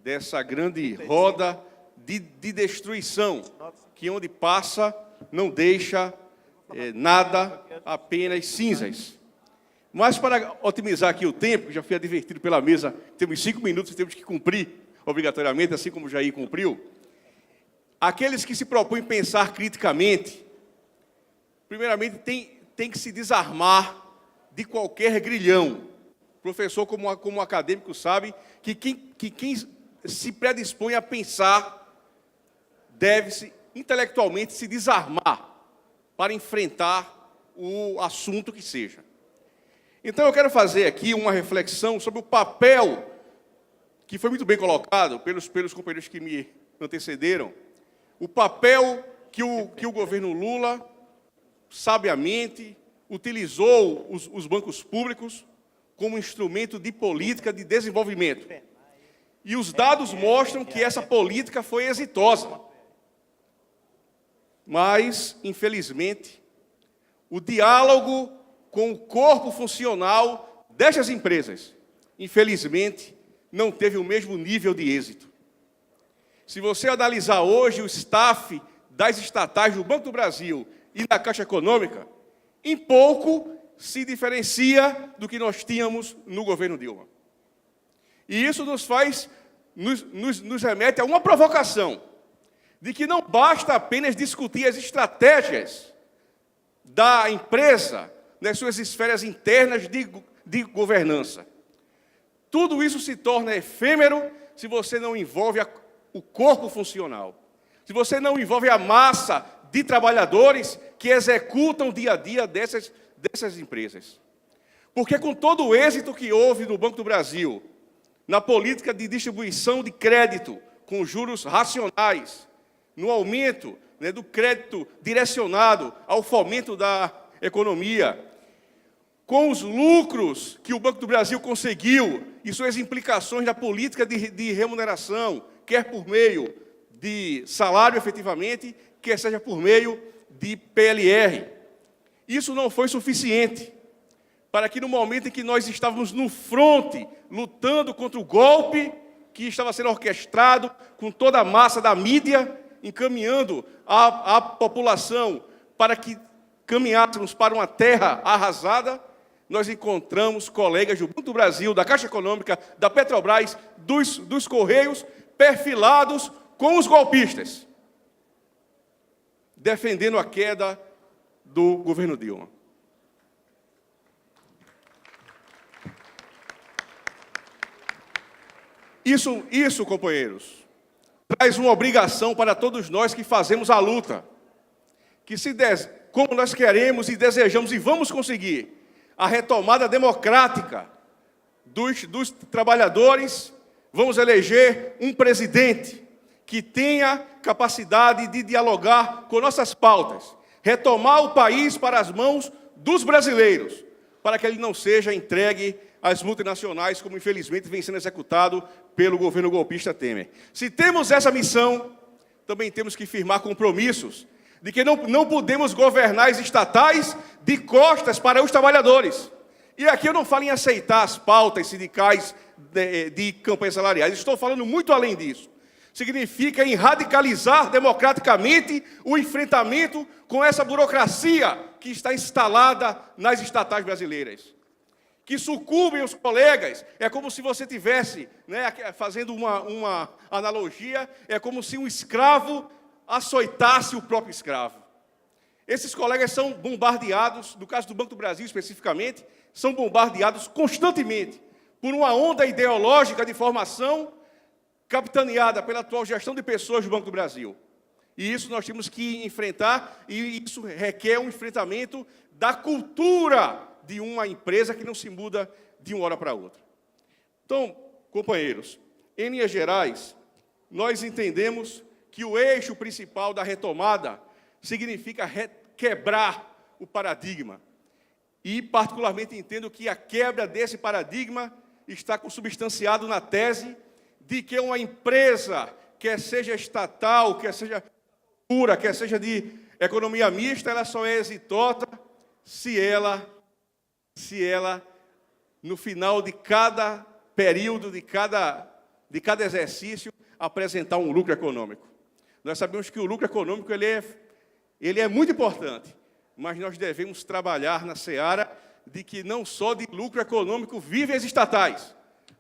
dessa grande roda de destruição, que onde passa não deixa nada, apenas cinzas. Mas, para otimizar aqui o tempo, já fui advertido pela mesa, temos 5 minutos e temos que cumprir, obrigatoriamente, assim como o Jair cumpriu. Aqueles que se propõem pensar criticamente, primeiramente, tem que se desarmar de qualquer grilhão. O professor, como acadêmico, sabe que quem se predispõe a pensar deve-se, intelectualmente, se desarmar para enfrentar o assunto que seja. Então, eu quero fazer aqui uma reflexão sobre o papel, que foi muito bem colocado pelos companheiros que me antecederam, o papel que o governo Lula, sabiamente, utilizou os bancos públicos como instrumento de política de desenvolvimento. E os dados mostram que essa política foi exitosa. Mas, infelizmente, o diálogo com o corpo funcional destas empresas, infelizmente, não teve o mesmo nível de êxito. Se você analisar hoje o staff das estatais do Banco do Brasil e da Caixa Econômica, em pouco se diferencia do que nós tínhamos no governo Dilma. E isso nos remete a uma provocação. de que não basta apenas discutir as estratégias da empresa nas suas esferas internas de governança. Tudo isso se torna efêmero se você não envolve o corpo funcional, se você não envolve a massa de trabalhadores que executam dia a dia dessas empresas. Porque com todo o êxito que houve no Banco do Brasil, na política de distribuição de crédito com juros racionais, no aumento, né, do crédito direcionado ao fomento da economia, com os lucros que o Banco do Brasil conseguiu e suas implicações na política de remuneração, quer por meio de salário efetivamente, quer seja por meio de PLR. Isso não foi suficiente para que no momento em que nós estávamos no fronte, lutando contra o golpe que estava sendo orquestrado com toda a massa da mídia, encaminhando a população para que caminhássemos para uma terra arrasada, nós encontramos colegas do Banco do Brasil, da Caixa Econômica, da Petrobras, dos Correios, perfilados com os golpistas, defendendo a queda do governo Dilma. Isso, companheiros, traz uma obrigação para todos nós que fazemos a luta, que como nós queremos e desejamos e vamos conseguir a retomada democrática dos trabalhadores, vamos eleger um presidente que tenha capacidade de dialogar com nossas pautas, retomar o país para as mãos dos brasileiros, para que ele não seja entregue às multinacionais, como infelizmente vem sendo executado pelo governo golpista Temer. Se temos essa missão, também temos que firmar compromissos de que não podemos governar as estatais de costas para os trabalhadores. E aqui eu não falo em aceitar as pautas sindicais de campanhas salariais, estou falando muito além disso. Significa em radicalizar democraticamente o enfrentamento com essa burocracia que está instalada nas estatais brasileiras. Que sucumbem os colegas, é como se você tivesse, né, fazendo uma analogia, é como se um escravo açoitasse o próprio escravo. Esses colegas são bombardeados, no caso do Banco do Brasil especificamente, são bombardeados constantemente por uma onda ideológica de formação capitaneada pela atual gestão de pessoas do Banco do Brasil. E isso nós temos que enfrentar, e isso requer um enfrentamento da cultura de uma empresa que não se muda de uma hora para outra. Então, companheiros, em linhas gerais, nós entendemos que o eixo principal da retomada significa quebrar o paradigma. E, particularmente, entendo que a quebra desse paradigma está consubstanciado na tese de que uma empresa, quer seja estatal, quer seja pura, quer seja de economia mista, ela só é exitosa se ela, no final de cada período, de cada exercício, apresentar um lucro econômico. Nós sabemos que o lucro econômico ele é muito importante, mas nós devemos trabalhar na seara de que não só de lucro econômico vivem as estatais.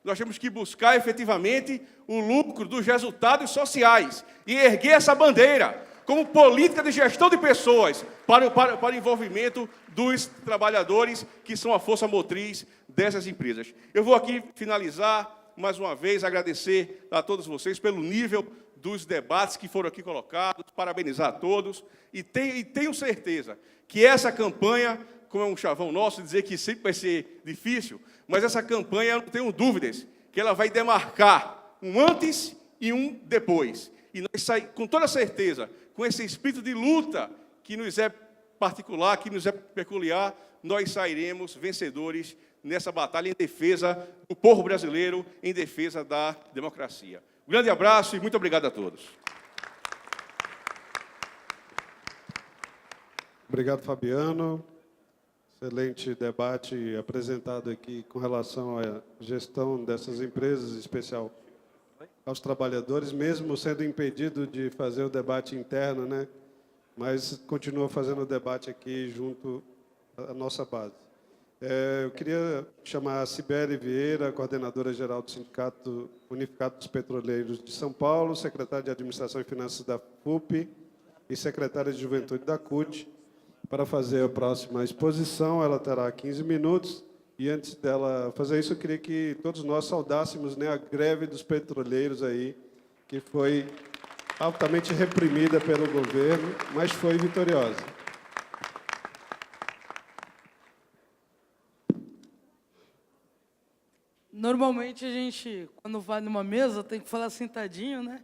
Nós temos que buscar efetivamente o lucro dos resultados sociais e erguer essa bandeira como política de gestão de pessoas para o envolvimento dos trabalhadores, que são a força motriz dessas empresas. Eu vou aqui finalizar, mais uma vez, agradecer a todos vocês pelo nível dos debates que foram aqui colocados, parabenizar a todos, e tenho certeza que essa campanha, como é um chavão nosso, dizer que sempre vai ser difícil, mas essa campanha, eu não tenho dúvidas, que ela vai demarcar um antes e um depois. E nós saímos, com toda certeza, com esse espírito de luta que nos é particular, que nos é peculiar, nós sairemos vencedores nessa batalha em defesa do povo brasileiro, em defesa da democracia. Um grande abraço e muito obrigado a todos. Obrigado, Fabiano. Excelente debate apresentado aqui com relação à gestão dessas empresas, em especial aos trabalhadores, mesmo sendo impedido de fazer o debate interno, né? Mas continua fazendo o debate aqui junto à nossa base. Eu queria chamar a Cibele Vieira, coordenadora-geral do Sindicato Unificado dos Petroleiros de São Paulo, secretária de Administração e Finanças da FUP e secretária de Juventude da CUT, para fazer a próxima exposição. Ela terá 15 minutos. E antes dela fazer isso, eu queria que todos nós saudássemos, né, a greve dos petroleiros aí, que foi altamente reprimida pelo governo, mas foi vitoriosa. Normalmente a gente, quando vai numa mesa, tem que falar sentadinho, né?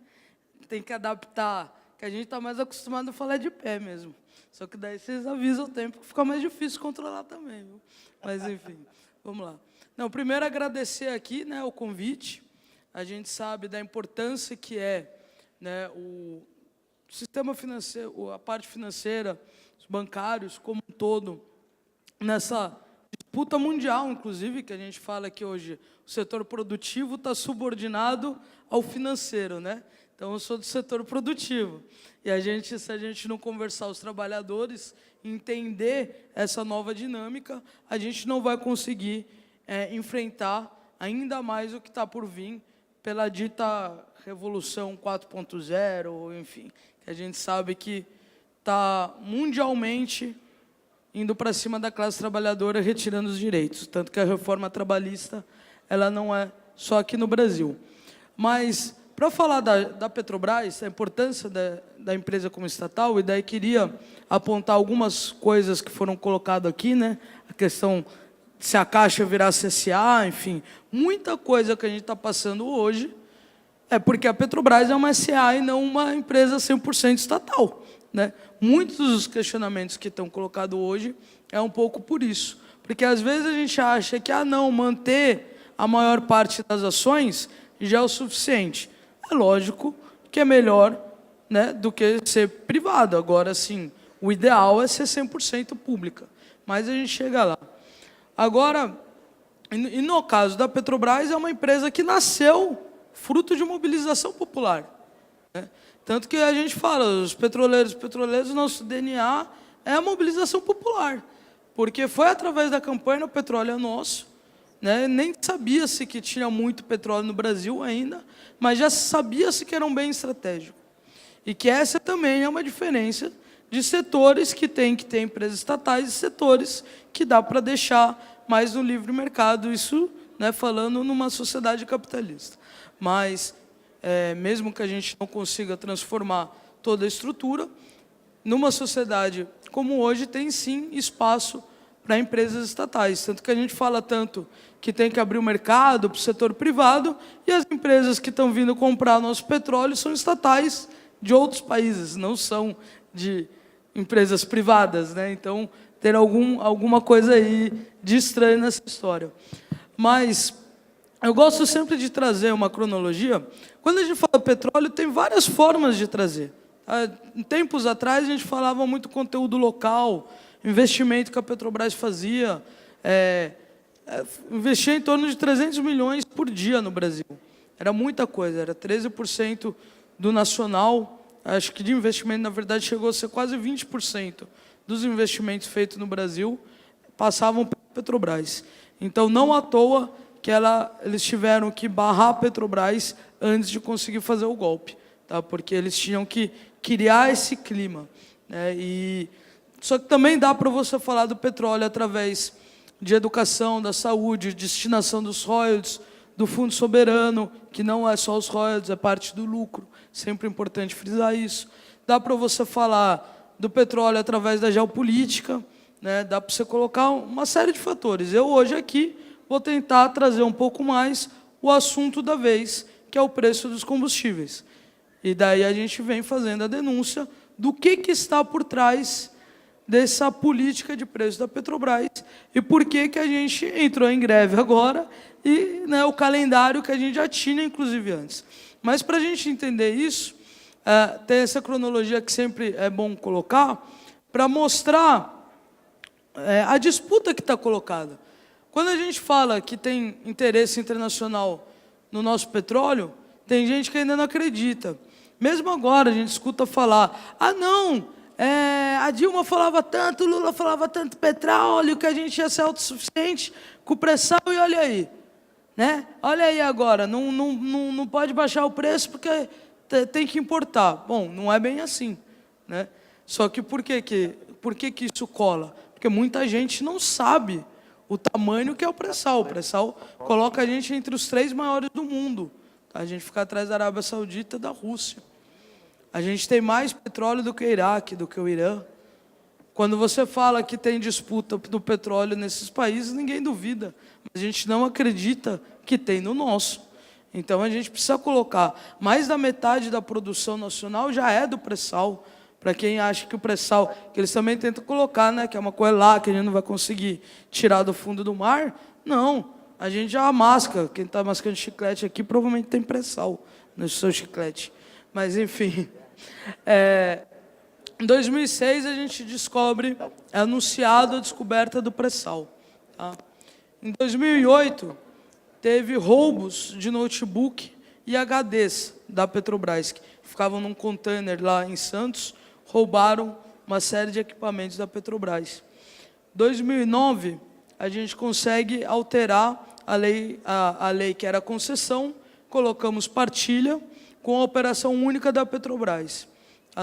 Tem que adaptar, que a gente está mais acostumado a falar de pé mesmo. Só que daí vocês avisam o tempo, que fica mais difícil controlar também, viu? Mas, enfim, vamos lá. Não, primeiro agradecer aqui, né, o convite. A gente sabe da importância que é, né, o sistema financeiro, a parte financeira, os bancários como um todo, nessa disputa mundial, inclusive, que a gente fala que hoje o setor produtivo está subordinado ao financeiro, né? Então, eu sou do setor produtivo. E se a gente não conversar os trabalhadores, entender essa nova dinâmica, a gente não vai conseguir enfrentar ainda mais o que está por vir pela dita Revolução 4.0, enfim, que a gente sabe que está mundialmente indo para cima da classe trabalhadora, retirando os direitos. Tanto que a reforma trabalhista, ela não é só aqui no Brasil. Mas, para falar da Petrobras, a importância da empresa como estatal, e daí queria apontar algumas coisas que foram colocadas aqui, né? A questão de se a Caixa virasse SA, enfim, muita coisa que a gente está passando hoje é porque a Petrobras é uma SA e não uma empresa 100% estatal, né? Muitos dos questionamentos que estão colocados hoje é um pouco por isso. Porque, às vezes, a gente acha que, não, manter a maior parte das ações já é o suficiente. É lógico que é melhor, né, do que ser privado. Agora, sim, o ideal é ser 100% pública. Mas a gente chega lá. Agora, e no caso da Petrobras, é uma empresa que nasceu fruto de mobilização popular, né? Tanto que a gente fala, os petroleiros, nosso DNA é a mobilização popular, porque foi através da campanha O Petróleo é Nosso, né? Nem sabia-se que tinha muito petróleo no Brasil ainda, mas já sabia-se que era um bem estratégico. E que essa também é uma diferença de setores que tem que ter empresas estatais e setores que dá para deixar mais no livre mercado, isso, né, falando numa sociedade capitalista. Mas mesmo que a gente não consiga transformar toda a estrutura, numa sociedade como hoje tem sim espaço para empresas estatais. Tanto que a gente fala tanto que tem que abrir o mercado para o setor privado, e as empresas que estão vindo comprar nosso petróleo são estatais de outros países, não são de empresas privadas, né? Então, ter alguma coisa aí de estranho nessa história. Mas eu gosto sempre de trazer uma cronologia. Quando a gente fala petróleo, tem várias formas de trazer. Tempos atrás, a gente falava muito conteúdo local, investimento que a Petrobras fazia, investia em torno de 300 milhões por dia no Brasil. Era muita coisa, era 13% do nacional, acho que de investimento, na verdade, chegou a ser quase 20% dos investimentos feitos no Brasil, passavam pela Petrobras. Então, não à toa que eles tiveram que barrar a Petrobras antes de conseguir fazer o golpe, tá? Porque eles tinham que criar esse clima, né? Só que também dá para você falar do petróleo através de educação, da saúde, destinação dos royalties, do fundo soberano, que não é só os royalties, é parte do lucro, sempre importante frisar isso. Dá para você falar do petróleo através da geopolítica, né? Dá para você colocar uma série de fatores. Eu hoje aqui vou tentar trazer um pouco mais o assunto da vez, que é o preço dos combustíveis. E daí a gente vem fazendo a denúncia do que está por trás dessa política de preço da Petrobras e por que a gente entrou em greve agora e, né, o calendário que a gente já tinha, inclusive, antes. Mas, para a gente entender isso, tem essa cronologia que sempre é bom colocar para mostrar a disputa que está colocada. Quando a gente fala que tem interesse internacional no nosso petróleo, tem gente que ainda não acredita. Mesmo agora a gente escuta falar, não, a Dilma falava tanto, Lula falava tanto petróleo, que a gente ia ser autossuficiente com o pré-sal, e olha aí. Né? Olha aí agora, não pode baixar o preço porque tem que importar. Bom, não é bem assim. Né? Só que por que isso cola? Porque muita gente não sabe o tamanho que é o pré-sal. O pré-sal coloca a gente entre os 3 maiores do mundo. Tá? A gente fica atrás da Arábia Saudita e da Rússia. A gente tem mais petróleo do que o Iraque, do que o Irã. Quando você fala que tem disputa do petróleo nesses países, ninguém duvida. Mas a gente não acredita que tem no nosso. Então a gente precisa colocar mais da metade da produção nacional já é do pré-sal. Para quem acha que o pré-sal, que eles também tentam colocar, né, que é uma coisa lá que a gente não vai conseguir tirar do fundo do mar, não. A gente já masca. Quem está mascando chiclete aqui provavelmente tem pré-sal no seu chiclete. Mas, enfim. Em 2006, a gente descobre, é anunciado a descoberta do pré-sal. Tá? Em 2008, teve roubos de notebook e HDs da Petrobras, que ficavam num container lá em Santos, roubaram uma série de equipamentos da Petrobras. Em 2009, a gente consegue alterar a lei que era concessão, colocamos partilha com a operação única da Petrobras.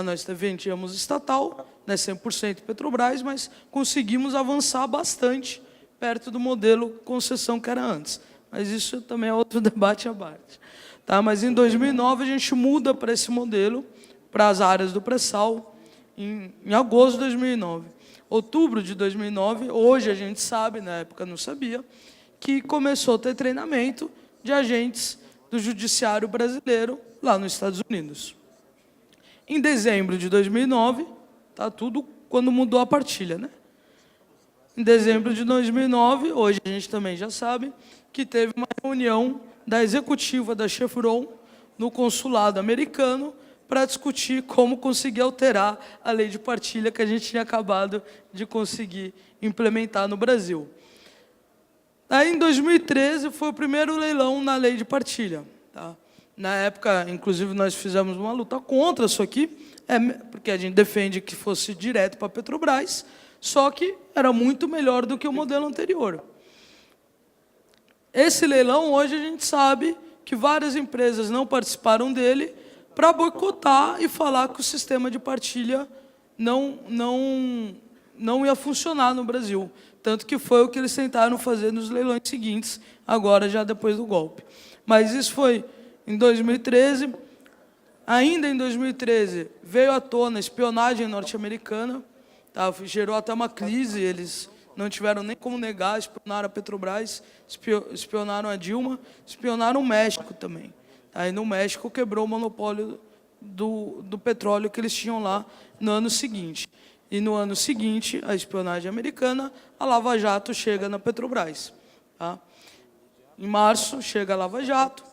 Nós vendíamos estatal, né, 100% Petrobras, mas conseguimos avançar bastante perto do modelo concessão que era antes. Mas isso também é outro debate à parte. Tá? Mas em 2009 a gente muda para esse modelo, para as áreas do pré-sal, em agosto de 2009. Outubro de 2009, hoje a gente sabe, na época não sabia, que começou a ter treinamento de agentes do judiciário brasileiro lá nos Estados Unidos. Em dezembro de 2009, tá tudo quando mudou a partilha, né? Em dezembro de 2009, hoje a gente também já sabe, que teve uma reunião da executiva da Chevron no consulado americano para discutir como conseguir alterar a lei de partilha que a gente tinha acabado de conseguir implementar no Brasil. Aí, em 2013, foi o primeiro leilão na lei de partilha. Tá? Na época, inclusive, nós fizemos uma luta contra isso aqui, porque a gente defende que fosse direto para a Petrobras, só que era muito melhor do que o modelo anterior. Esse leilão, hoje, a gente sabe que várias empresas não participaram dele para boicotar e falar que o sistema de partilha não ia funcionar no Brasil. Tanto que foi o que eles tentaram fazer nos leilões seguintes, agora já depois do golpe. Mas isso foi em 2013. Ainda em 2013, veio à tona a espionagem norte-americana, tá? Gerou até uma crise, eles não tiveram nem como negar, espionaram a Petrobras, espionaram a Dilma, espionaram o México também. Aí no México quebrou o monopólio do petróleo que eles tinham lá no ano seguinte. E no ano seguinte, a espionagem americana, a Lava Jato chega na Petrobras. Tá? Em março, chega a Lava Jato.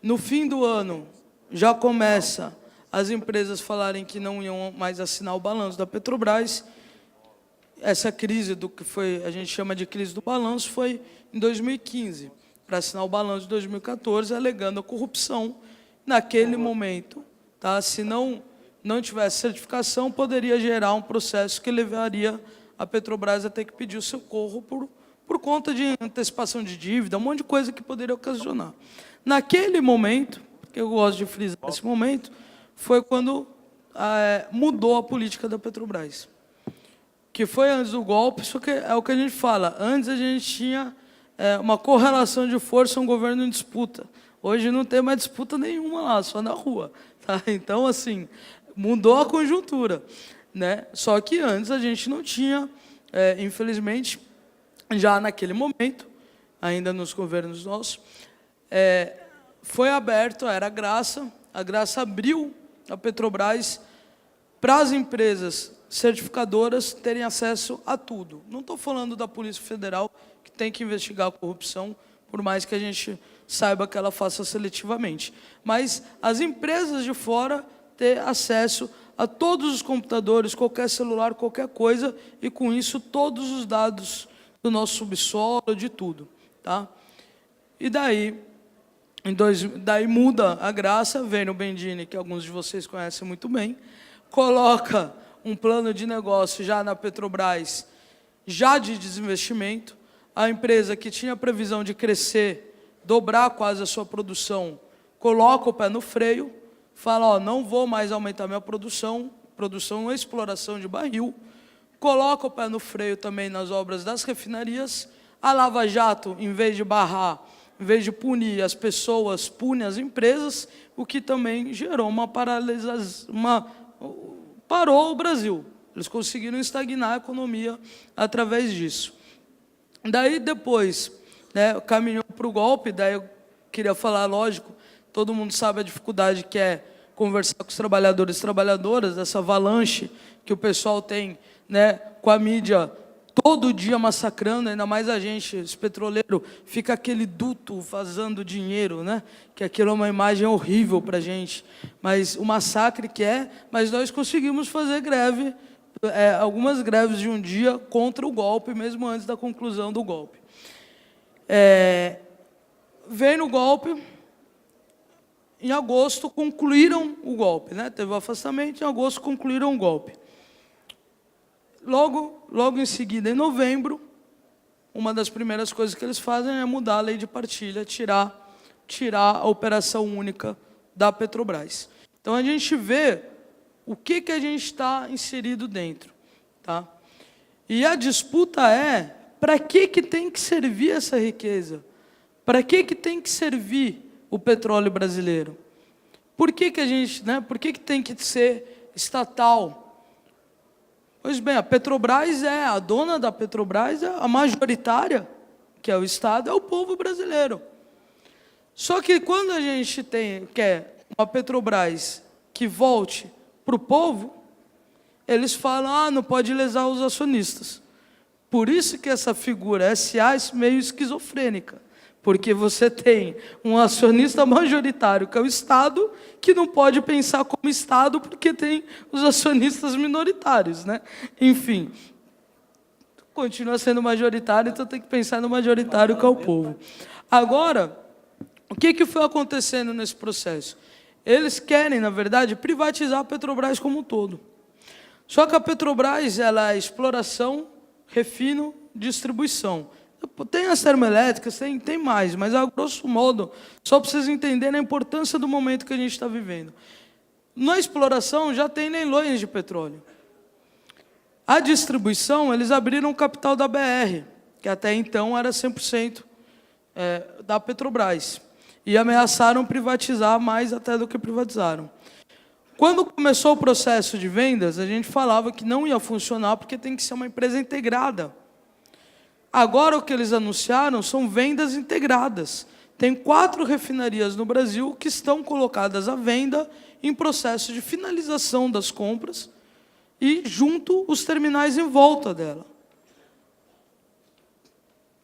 No fim do ano, já começa as empresas falarem que não iam mais assinar o balanço da Petrobras. Essa crise do que a gente chama de crise do balanço foi em 2015, para assinar o balanço de 2014, alegando a corrupção. Naquele momento, tá? Se não tivesse certificação, poderia gerar um processo que levaria a Petrobras a ter que pedir o socorro por conta de antecipação de dívida, um monte de coisa que poderia ocasionar. Naquele momento, que eu gosto de frisar esse momento, foi quando mudou a política da Petrobras. Que foi antes do golpe, isso que é o que a gente fala. Antes a gente tinha uma correlação de força, um governo em disputa. Hoje não tem mais disputa nenhuma lá, só na rua. Tá? Então, assim, mudou a conjuntura. Né? Só que antes a gente não tinha, infelizmente, já naquele momento, ainda nos governos nossos, foi aberto, era a Graça abriu a Petrobras para as empresas certificadoras terem acesso a tudo. Não estou falando da Polícia Federal, que tem que investigar a corrupção, por mais que a gente saiba que ela faça seletivamente. Mas as empresas de fora ter acesso a todos os computadores, qualquer celular, qualquer coisa, e com isso todos os dados do nosso subsolo, de tudo. Tá? E daí muda a Graça, vem o Bendini, que alguns de vocês conhecem muito bem, coloca um plano de negócio já na Petrobras, já de desinvestimento. A empresa que tinha previsão de crescer, dobrar quase a sua produção, coloca o pé no freio, fala, ó, não vou mais aumentar minha produção e exploração de barril, coloca o pé no freio também nas obras das refinarias. A Lava Jato, em vez de barrar, em vez de punir as pessoas, pune as empresas, o que também gerou uma paralisação, parou o Brasil. Eles conseguiram estagnar a economia através disso. Daí depois, né, caminhou para o golpe, daí eu queria falar, lógico, todo mundo sabe a dificuldade que é conversar com os trabalhadores e trabalhadoras, essa avalanche que o pessoal tem, né, com a mídia todo dia massacrando, ainda mais a gente, os petroleiros, fica aquele duto vazando dinheiro, né? Que aquilo é uma imagem horrível para a gente, mas o massacre que é, mas nós conseguimos fazer greve, algumas greves de um dia contra o golpe, mesmo antes da conclusão do golpe. Veio no golpe, em agosto concluíram o golpe, né? Teve o afastamento, em agosto concluíram o golpe. Logo em seguida, em novembro, uma das primeiras coisas que eles fazem é mudar a lei de partilha, tirar a operação única da Petrobras. Então, a gente vê o que a gente está inserido dentro. Tá? E a disputa é, para que tem que servir essa riqueza? Para que tem que servir o petróleo brasileiro? Por que a gente, né, por que tem que ser estatal? Pois bem, a Petrobras a dona da Petrobras, a majoritária, que é o Estado, é o povo brasileiro. Só que quando a gente quer uma Petrobras que volte para o povo, eles falam, não pode lesar os acionistas. Por isso que essa figura SA é meio esquizofrênica, porque você tem um acionista majoritário, que é o Estado, que não pode pensar como Estado, porque tem os acionistas minoritários, né? Enfim, continua sendo majoritário, então tem que pensar no majoritário, que é o povo. Agora, o que foi acontecendo nesse processo? Eles querem, na verdade, privatizar a Petrobras como um todo. Só que a Petrobras, ela é exploração, refino, distribuição. Tem as termoelétricas, tem mais, mas a grosso modo, só para vocês entenderem a importância do momento que a gente está vivendo. Na exploração já tem leilões de petróleo. A distribuição, eles abriram o capital da BR, que até então era 100% da Petrobras. E ameaçaram privatizar mais até do que privatizaram. Quando começou o processo de vendas, a gente falava que não ia funcionar porque tem que ser uma empresa integrada. Agora, o que eles anunciaram são vendas integradas. Tem 4 refinarias no Brasil que estão colocadas à venda em processo de finalização das compras e junto os terminais em volta dela.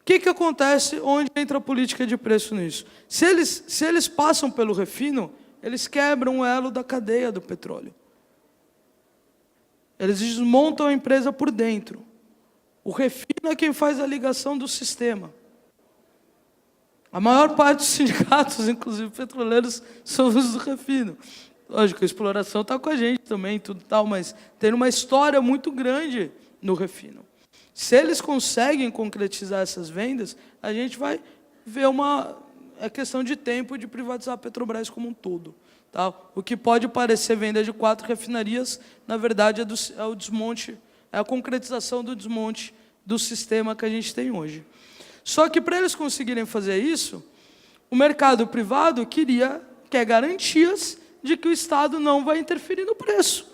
O que acontece? Onde entra a política de preço nisso? Se eles passam pelo refino, eles quebram o elo da cadeia do petróleo. Eles desmontam a empresa por dentro. O refino é quem faz a ligação do sistema. A maior parte dos sindicatos, inclusive petroleiros, são os do refino. Lógico, a exploração está com a gente também, tudo tal, mas tem uma história muito grande no refino. Se eles conseguem concretizar essas vendas, a gente vai ver é questão de tempo de privatizar a Petrobras como um todo. Tá? O que pode parecer venda de 4 refinarias, na verdade é o desmonte, é a concretização do desmonte do sistema que a gente tem hoje. Só que para eles conseguirem fazer isso, o mercado privado quer garantias de que o Estado não vai interferir no preço.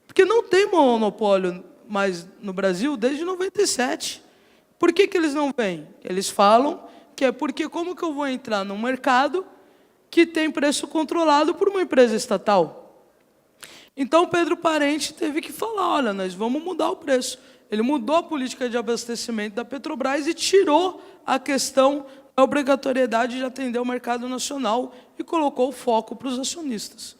Porque não tem monopólio mais no Brasil desde 97. Por que eles não vêm? Eles falam que é porque como que eu vou entrar num mercado que tem preço controlado por uma empresa estatal? Então, Pedro Parente teve que falar, olha, nós vamos mudar o preço. Ele mudou a política de abastecimento da Petrobras e tirou a questão da obrigatoriedade de atender o mercado nacional e colocou o foco para os acionistas.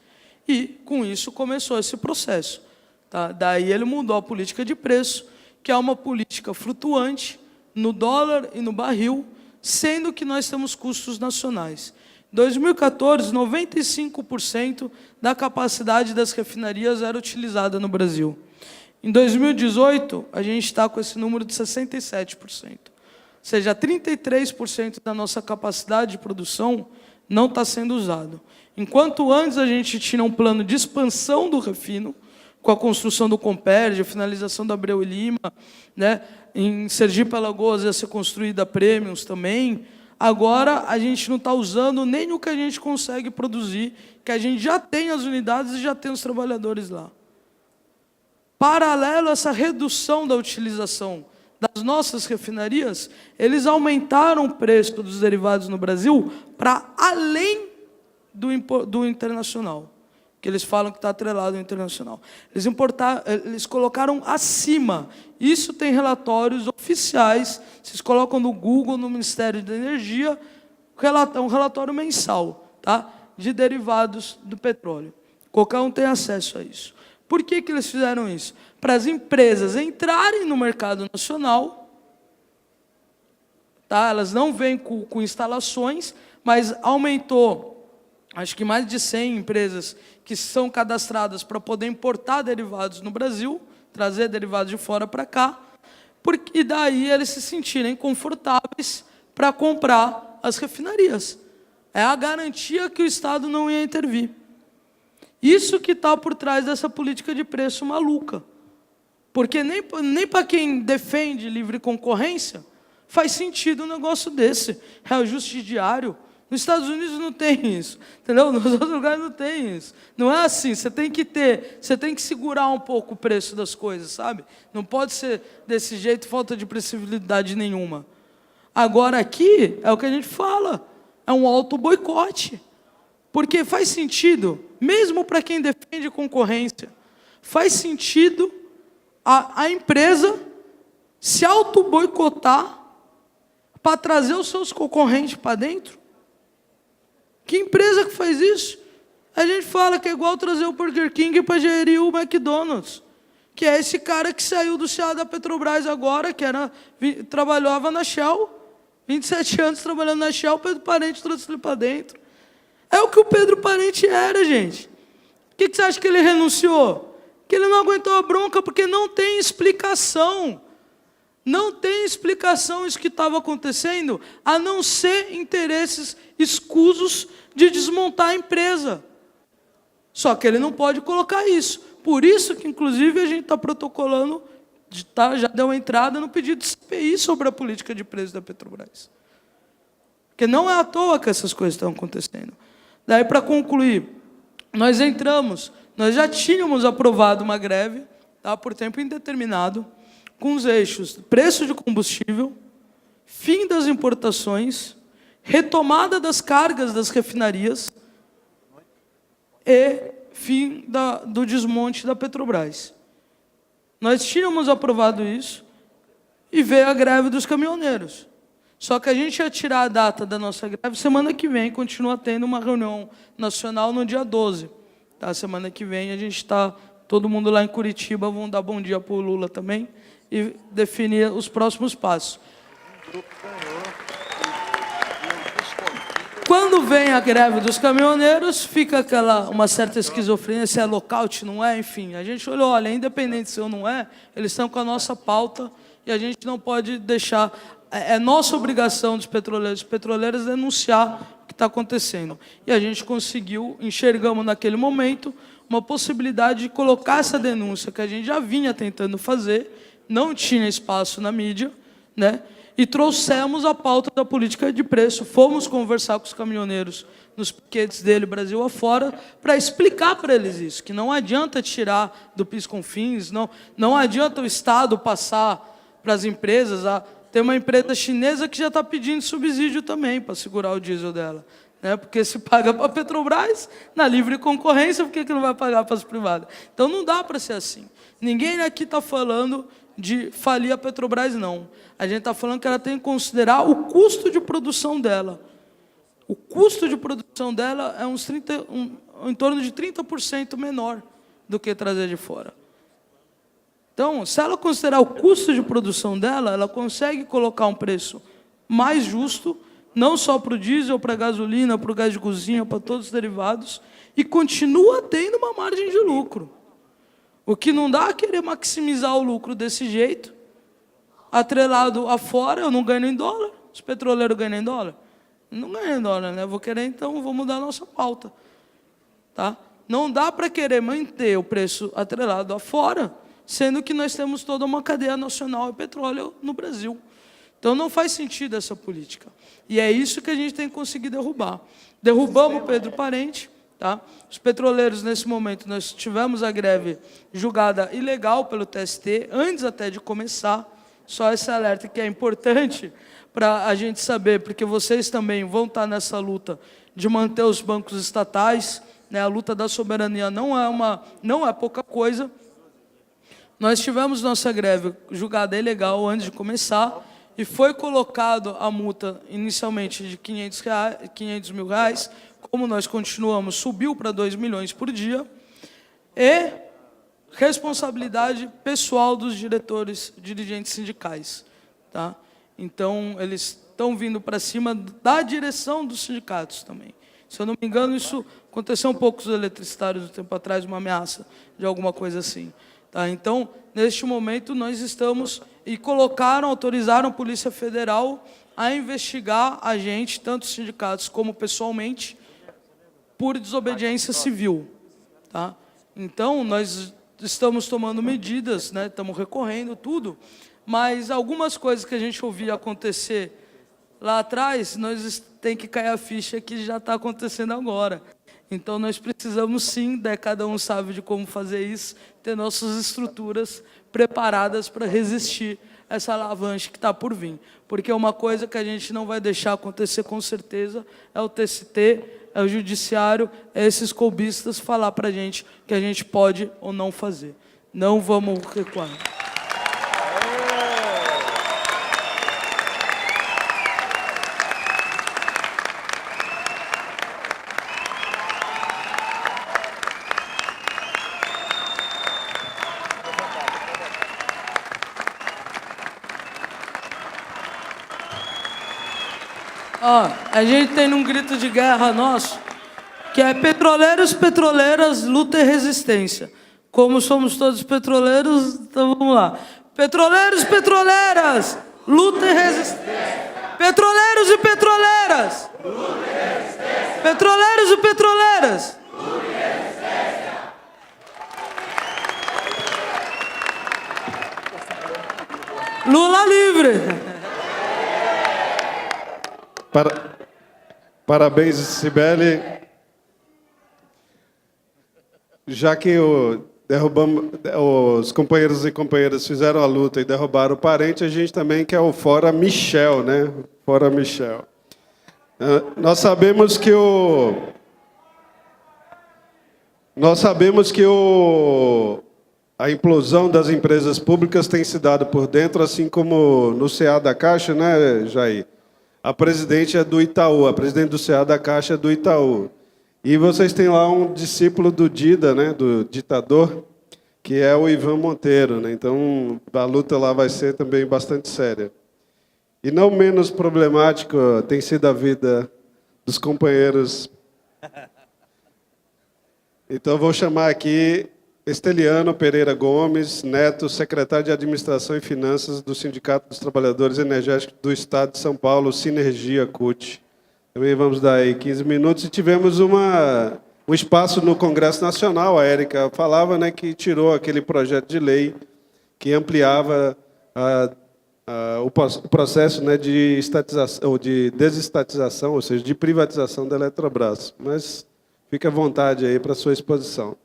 E, com isso, começou esse processo. Tá? Daí ele mudou a política de preço, que é uma política flutuante no dólar e no barril, sendo que nós temos custos nacionais. Em 2014, 95% da capacidade das refinarias era utilizada no Brasil. Em 2018, a gente está com esse número de 67%. Ou seja, 33% da nossa capacidade de produção não está sendo usado. Enquanto antes a gente tinha um plano de expansão do refino, com a construção do Comperj, a finalização da Abreu e Lima, né? Em Sergipe Alagoas ia ser construída a Premiums também. Agora a gente não está usando nem o que a gente consegue produzir, que a gente já tem as unidades e já tem os trabalhadores lá. Paralelo a essa redução da utilização das nossas refinarias, eles aumentaram o preço dos derivados no Brasil para além do internacional, que eles falam que está atrelado ao internacional. Eles colocaram acima. Isso tem relatórios oficiais, vocês colocam no Google, no Ministério da Energia, um relatório mensal, tá? De derivados do petróleo. Qualquer um tem acesso a isso. Por que eles fizeram isso? Para as empresas entrarem no mercado nacional, tá? Elas não vêm com instalações, mas aumentou, acho que mais de 100 empresas que são cadastradas para poder importar derivados no Brasil, trazer derivados de fora para cá, e daí eles se sentirem confortáveis para comprar as refinarias. É a garantia que o Estado não ia intervir. Isso que está por trás dessa política de preço maluca. Porque nem para quem defende livre concorrência faz sentido um negócio desse. Reajuste diário. Nos Estados Unidos não tem isso, entendeu? Nos outros lugares não tem isso. Não é assim, você tem que segurar um pouco o preço das coisas, sabe? Não pode ser desse jeito, falta de previsibilidade nenhuma. Agora aqui, é o que a gente fala, é um auto boicote. Porque faz sentido, mesmo para quem defende concorrência, faz sentido a empresa se auto-boicotar para trazer os seus concorrentes para dentro? Que empresa que faz isso? A gente fala que é igual trazer o Burger King para gerir o McDonald's, que é esse cara que saiu do CA da Petrobras agora, trabalhava na Shell, 27 anos trabalhando na Shell, Pedro Parente trouxe ele para dentro. É o que o Pedro Parente era, gente. O que você acha que ele renunciou? Que ele não aguentou a bronca porque não tem explicação. Não tem explicação isso que estava acontecendo, a não ser interesses escusos de desmontar a empresa. Só que ele não pode colocar isso. Por isso que, inclusive, a gente está protocolando, já deu uma entrada no pedido de CPI sobre a política de preço da Petrobras. Porque não é à toa que essas coisas estão acontecendo. Daí, para concluir, nós já tínhamos aprovado uma greve, tá, por tempo indeterminado, com os eixos preço de combustível, fim das importações, retomada das cargas das refinarias e fim do desmonte da Petrobras. Nós tínhamos aprovado isso e veio a greve dos caminhoneiros. Só que a gente ia tirar a data da nossa greve semana que vem, continua tendo uma reunião nacional no dia 12. Tá? Semana que vem a gente está, todo mundo lá em Curitiba, vão dar bom dia para o Lula também, e definir os próximos passos. Quando vem a greve dos caminhoneiros, fica uma certa esquizofrenia, se é lockout, não é, enfim. A gente olhou, olha, independente se ou não é, eles estão com a nossa pauta e a gente não pode deixar, é nossa obrigação dos petroleiros denunciar o que está acontecendo. E a gente conseguiu, enxergamos naquele momento, uma possibilidade de colocar essa denúncia que a gente já vinha tentando fazer, não tinha espaço na mídia, né? E trouxemos a pauta da política de preço. Fomos conversar com os caminhoneiros nos piquetes dele, Brasil afora, para explicar para eles isso, que não adianta tirar do PIS/COFINS, não adianta o Estado passar para as empresas. Tem uma empresa chinesa que já está pedindo subsídio também para segurar o diesel dela. Né? Porque se paga para a Petrobras, na livre concorrência, por que não vai pagar para as privadas? Então não dá para ser assim. Ninguém aqui está falando de falir a Petrobras, não. A gente está falando que ela tem que considerar o custo de produção dela. O custo de produção dela é em torno de 30% menor do que trazer de fora. Então, se ela considerar o custo de produção dela, ela consegue colocar um preço mais justo não só para o diesel, para a gasolina, para o gás de cozinha, para todos os derivados, e continua tendo uma margem de lucro. O que não dá é querer maximizar o lucro desse jeito, atrelado afora, eu não ganho em dólar, os petroleiros ganham em dólar. Não ganham em dólar, né? Vou querer, então, vou mudar a nossa pauta. Tá? Não dá para querer manter o preço atrelado afora, sendo que nós temos toda uma cadeia nacional de petróleo no Brasil. Então, não faz sentido essa política. E é isso que a gente tem que conseguir derrubar. Derrubamos o Pedro Parente. Tá? Os petroleiros, nesse momento, nós tivemos a greve julgada ilegal pelo TST, antes até de começar. Só esse alerta que é importante para a gente saber, porque vocês também vão estar nessa luta de manter os bancos estatais, né? A luta da soberania não é pouca coisa. Nós tivemos nossa greve julgada ilegal antes de começar e foi colocado a multa inicialmente de R$500 mil, como nós continuamos, subiu para 2 milhões por dia, e responsabilidade pessoal dos dirigentes sindicais. Tá? Então, eles estão vindo para cima da direção dos sindicatos também. Se eu não me engano, isso aconteceu um pouco com os eletricitários um tempo atrás, uma ameaça de alguma coisa assim. Tá? Então, neste momento, nós estamos, e autorizaram a Polícia Federal a investigar a gente, tanto os sindicatos como pessoalmente, por desobediência civil. Tá? Então, nós estamos tomando medidas, né? Estamos recorrendo, tudo, mas algumas coisas que a gente ouvia acontecer lá atrás, nós tem que cair a ficha que já está acontecendo agora. Então, nós precisamos sim, cada um sabe de como fazer isso, ter nossas estruturas preparadas para resistir essa alavanche que está por vir. Porque uma coisa que a gente não vai deixar acontecer com certeza é o TST, é o judiciário, é esses cobistas falar para a gente que a gente pode ou não fazer. Não vamos recuar. A gente tem um grito de guerra nosso, que é petroleiros, petroleiras, luta e resistência. Como somos todos petroleiros, então vamos lá. Petroleiros, petroleiras, luta e resistência. Petroleiros e petroleiras, luta e resistência. Petroleiros e petroleiras, luta e resistência. Lula livre. Parabéns, Cibele. Já que os companheiros e companheiras fizeram a luta e derrubaram o Parente, a gente também quer o Fora Michel, né? Fora Michel. Nós sabemos que a implosão das empresas públicas tem se dado por dentro, assim como no CA da Caixa, né, Jair? A presidente é do Itaú, a presidente do CA da Caixa é do Itaú. E vocês têm lá um discípulo do Dida, né, do ditador, que é o Ivan Monteiro, né? Então, a luta lá vai ser também bastante séria. E não menos problemático tem sido a vida dos companheiros. Então, eu vou chamar aqui Esteliano Pereira Gomes Neto, secretário de Administração e Finanças do Sindicato dos Trabalhadores Energéticos do Estado de São Paulo, Sinergia CUT. Também vamos dar aí 15 minutos. E tivemos um espaço no Congresso Nacional, a Érica falava, né, que tirou aquele projeto de lei que ampliava o processo, né, de estatização, ou de desestatização, ou seja, de privatização da Eletrobras. Mas fique à vontade aí para a sua exposição.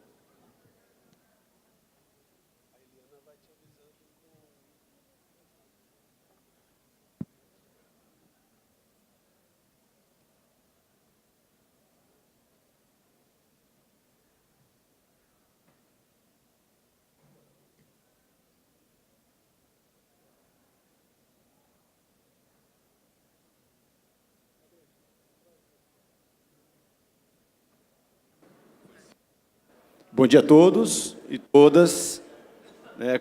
Bom dia a todos e todas.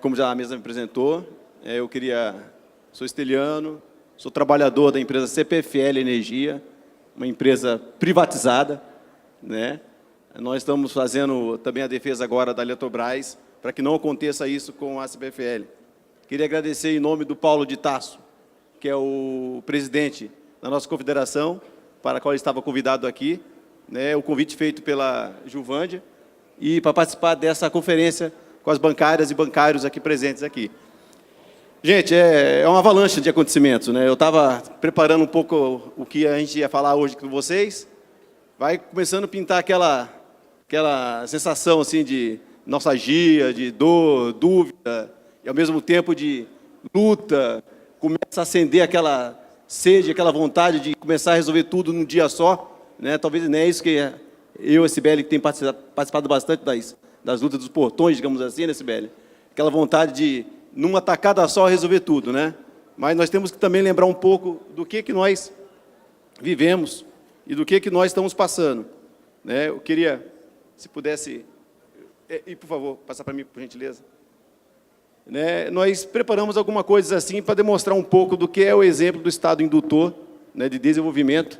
Como já a mesa me apresentou, sou Esteliano, sou trabalhador da empresa CPFL Energia, uma empresa privatizada, né? Nós estamos fazendo também a defesa agora da Eletrobras, para que não aconteça isso com a CPFL. Queria agradecer em nome do Paulo de Tarso, que é o presidente da nossa confederação, para a qual ele estava convidado aqui, né, o convite feito pela Juvândia, e para participar dessa conferência com as bancárias e bancários aqui presentes aqui. Gente, é uma avalanche de acontecimentos, né? Eu estava preparando um pouco o que a gente ia falar hoje com vocês, vai começando a pintar aquela sensação assim de nostalgia, de dor, dúvida, e ao mesmo tempo de luta, começa a acender aquela sede, aquela vontade de começar a resolver tudo num dia só, né? Talvez não é isso que eu e a Cibele, que tem participado bastante das lutas dos portões, digamos assim, né, Cibele? Aquela vontade de, numa tacada só, resolver tudo, né? Mas nós temos que também lembrar um pouco do que nós vivemos e do que nós estamos passando, né? Eu queria, se pudesse, e por favor, passar para mim, por gentileza. Né? Nós preparamos alguma coisa assim para demonstrar um pouco do que é o exemplo do Estado indutor, né, de desenvolvimento,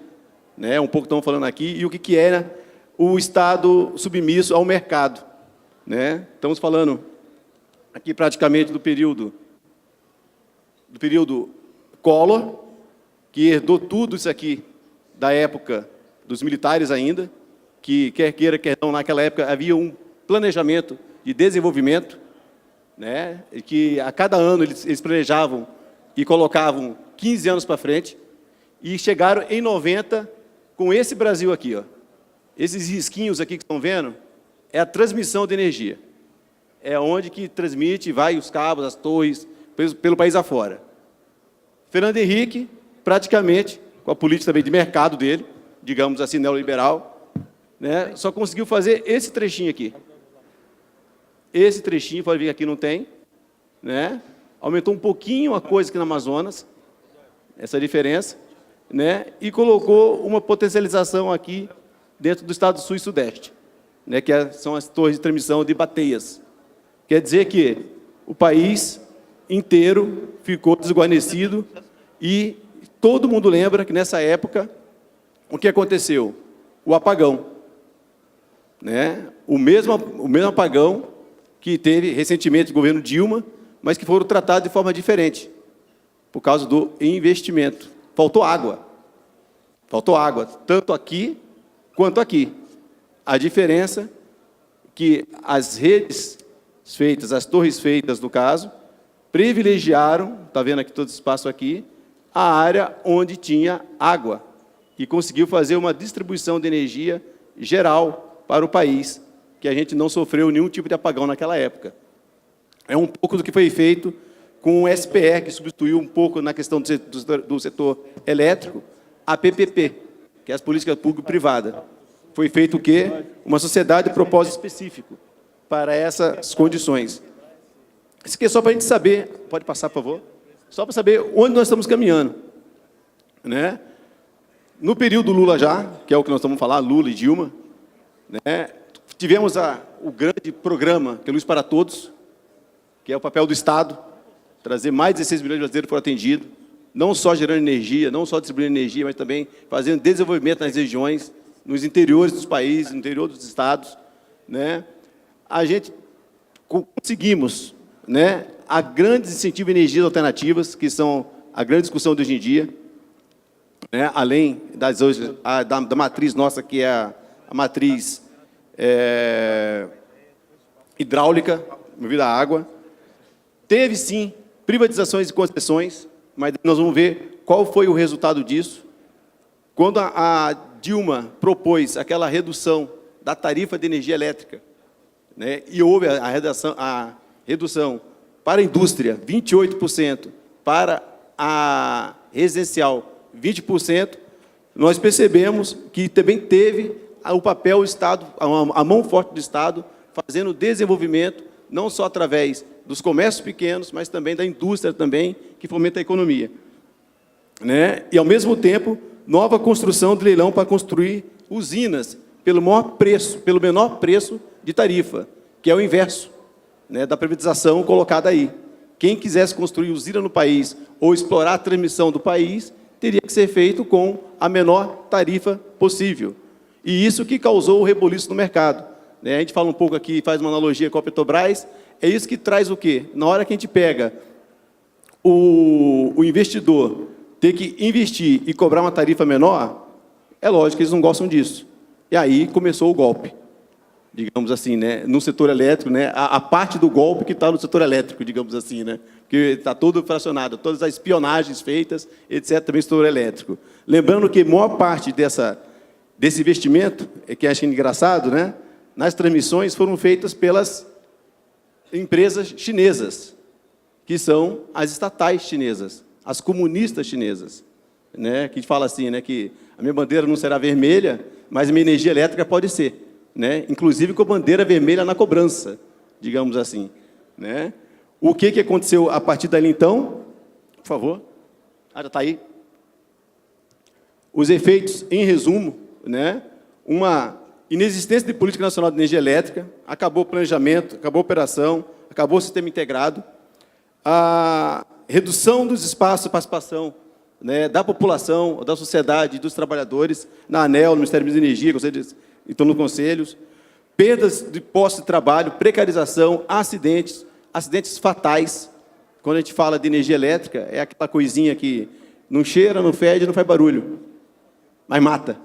né, um pouco estamos falando aqui, e o que era o Estado submisso ao mercado. Né? Estamos falando aqui praticamente do período Collor, que herdou tudo isso aqui da época dos militares ainda, que quer queira, quer não, naquela época havia um planejamento de desenvolvimento, né, e que a cada ano eles planejavam e colocavam 15 anos para frente, e chegaram em 90 com esse Brasil aqui, ó. Esses risquinhos aqui que estão vendo é a transmissão de energia. É onde que transmite, vai os cabos, as torres, pelo país afora. Fernando Henrique, praticamente, com a política também de mercado dele, digamos assim, neoliberal, né, só conseguiu fazer esse trechinho aqui. Esse trechinho, pode ver que aqui não tem, né? Aumentou um pouquinho a coisa aqui no Amazonas, essa diferença, né? E colocou uma potencialização aqui dentro do estado do Sul e Sudeste, né? Que são as torres de transmissão de bateias. Quer dizer que o país inteiro ficou desguarnecido e todo mundo lembra que nessa época o que aconteceu? O apagão, né? O mesmo apagão que teve recentemente o governo Dilma, mas que foram tratados de forma diferente, por causa do investimento. Faltou água, tanto aqui quanto aqui. A diferença é que as redes feitas, as torres feitas, no caso, privilegiaram, está vendo aqui todo esse espaço aqui, a área onde tinha água, e conseguiu fazer uma distribuição de energia geral para o país, que a gente não sofreu nenhum tipo de apagão naquela época. É um pouco do que foi feito com o SPE, que substituiu um pouco na questão do setor elétrico, a PPP, que é as políticas público-privada. Foi feito o quê? Uma sociedade de propósito específico para essas condições. Isso aqui é só para a gente saber, pode passar, por favor? Só para saber onde nós estamos caminhando. Né? No período Lula já, que é o que nós estamos falando, Lula e Dilma, né? Tivemos o grande programa, que é Luz para Todos, que é o papel do Estado, trazer mais de 16 milhões de brasileiros foram atendidos, não só gerando energia, não só distribuindo energia, mas também fazendo desenvolvimento nas regiões, nos interiores dos países, no interior dos estados. Né? A gente conseguimos, né, a grandes incentivos de energias alternativas, que são a grande discussão de hoje em dia, né, além da matriz nossa, que é a matriz hidráulica, movida à água. Teve, sim, privatizações e concessões, mas nós vamos ver qual foi o resultado disso. Quando a Dilma propôs aquela redução da tarifa de energia elétrica, né, e houve a redução para a indústria, 28%, para a residencial, 20%, nós percebemos que também teve o papel do Estado, a mão forte do Estado, fazendo desenvolvimento, não só através dos comércios pequenos, mas também da indústria também, que fomenta a economia. Né? E, ao mesmo tempo, nova construção de leilão para construir usinas pelo menor preço de tarifa, que é o inverso, né, da privatização colocada aí. quem quisesse construir usina no país ou explorar a transmissão do país, teria que ser feito com a menor tarifa possível. E isso que causou o reboliço no mercado. A gente fala um pouco aqui, faz uma analogia com a Petrobras, é isso que traz o quê? Na hora que a gente pega o investidor ter que investir e cobrar uma tarifa menor, é lógico que eles não gostam disso. E aí começou o golpe, digamos assim, né? No setor elétrico, né? A parte do golpe que está no setor elétrico, digamos assim, né? Porque está todo fracionado, todas as espionagens feitas, etc., também no setor elétrico. Lembrando que a maior parte desse investimento, que acho engraçado, né? Nas transmissões foram feitas pelas empresas chinesas, que são as estatais chinesas, as comunistas chinesas, né? Que a gente fala assim, né? Que a minha bandeira não será vermelha, mas a minha energia elétrica pode ser, né? Inclusive com a bandeira vermelha na cobrança, digamos assim, né? O que aconteceu a partir dali, então? Por favor. Já está aí. Os efeitos, em resumo, né? Uma inexistência de política nacional de energia elétrica, acabou o planejamento, acabou a operação, acabou o sistema integrado, a redução dos espaços de participação, né, da população, da sociedade, dos trabalhadores, na ANEEL, no Ministério da Energia, então nos conselhos, perdas de postos de trabalho, precarização, acidentes fatais. Quando a gente fala de energia elétrica, é aquela coisinha que não cheira, não fede, não faz barulho, mas mata,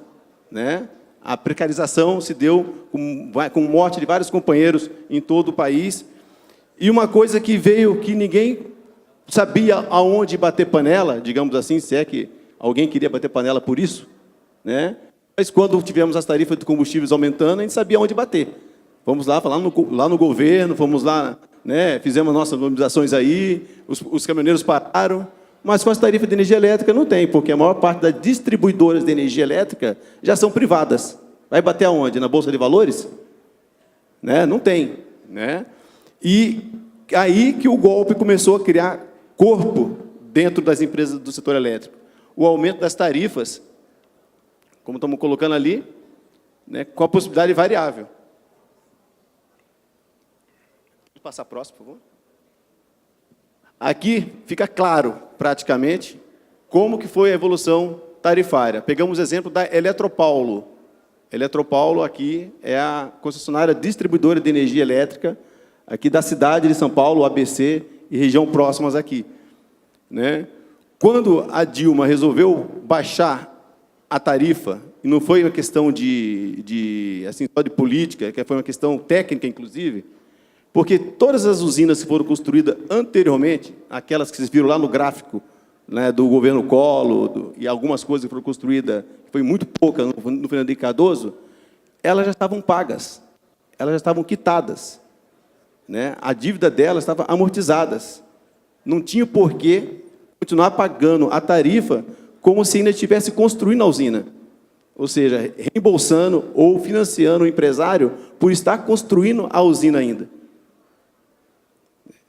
né? A precarização se deu com morte de vários companheiros em todo o país. E uma coisa que veio que ninguém sabia aonde bater panela, digamos assim, se é que alguém queria bater panela por isso, né? Mas quando tivemos as tarifas de combustíveis aumentando, a gente sabia onde bater. Vamos lá, lá no governo, fomos lá, né? Fizemos nossas mobilizações aí, os caminhoneiros pararam, mas com as tarifas de energia elétrica não tem, porque a maior parte das distribuidoras de energia elétrica já são privadas. Vai bater aonde? Na Bolsa de Valores? Né? Não tem, né? E aí que o golpe começou a criar corpo dentro das empresas do setor elétrico. O aumento das tarifas, como estamos colocando ali, né, com a possibilidade variável. Vou passar próximo, por favor. Aqui fica claro, praticamente, como que foi a evolução tarifária. Pegamos o exemplo da Eletropaulo. Eletropaulo aqui é a concessionária distribuidora de energia elétrica aqui da cidade de São Paulo, ABC e região próximas aqui, né? Quando a Dilma resolveu baixar a tarifa, e não foi uma questão assim, só de política, que foi uma questão técnica, inclusive, porque todas as usinas que foram construídas anteriormente, aquelas que vocês viram lá no gráfico, né, do governo Collor, e algumas coisas que foram construídas, foi muito pouca no Fernando Henrique Cardoso, elas já estavam pagas, elas já estavam quitadas, né? A dívida delas estava amortizadas. Não tinha por que continuar pagando a tarifa como se ainda estivesse construindo a usina. Ou seja, reembolsando ou financiando o empresário por estar construindo a usina ainda.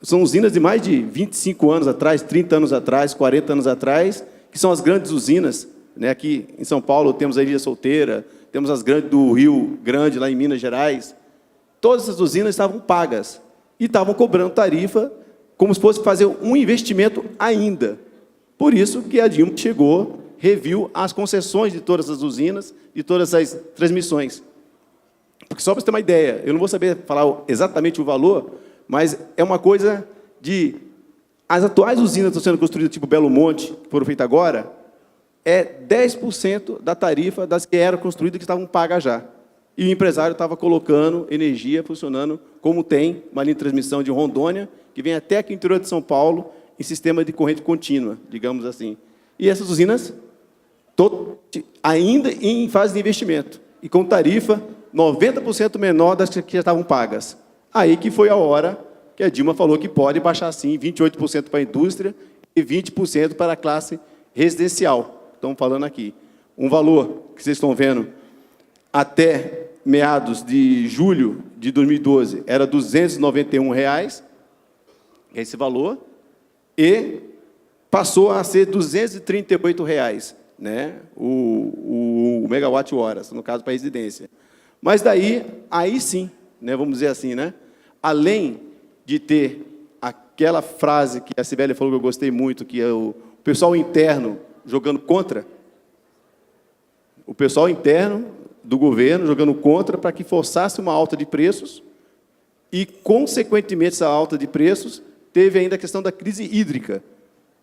São usinas de mais de 25 anos atrás, 30 anos atrás, 40 anos atrás, que são as grandes usinas, né? Aqui em São Paulo temos a Ilha Solteira, temos as grandes do Rio Grande, lá em Minas Gerais. Todas essas usinas estavam pagas e estavam cobrando tarifa como se fosse fazer um investimento ainda. Por isso que a Dilma chegou, reviu as concessões de todas as usinas, de todas as transmissões. Porque só para você ter uma ideia, eu não vou saber falar exatamente o valor, mas é uma coisa de... As atuais usinas que estão sendo construídas, tipo Belo Monte, que foram feitas agora, é 10% da tarifa das que eram construídas, que estavam pagas já. E o empresário estava colocando energia, funcionando como tem uma linha de transmissão de Rondônia, que vem até aqui no interior de São Paulo, em sistema de corrente contínua, digamos assim. E essas usinas, ainda em fase de investimento, e com tarifa 90% menor das que já estavam pagas. Aí que foi a hora que a Dilma falou que pode baixar, sim, 28% para a indústria e 20% para a classe residencial. Estamos falando aqui. Um valor que vocês estão vendo até meados de julho de 2012 era R$ 291, esse valor, e passou a ser R$ 238, né? o megawatt-hora, no caso para residência. Mas daí, aí sim, né, vamos dizer assim, né, além de ter aquela frase que a Sibeli falou que eu gostei muito, que é o pessoal interno jogando contra, o pessoal interno do governo jogando contra para que forçasse uma alta de preços e, consequentemente, essa alta de preços teve ainda a questão da crise hídrica,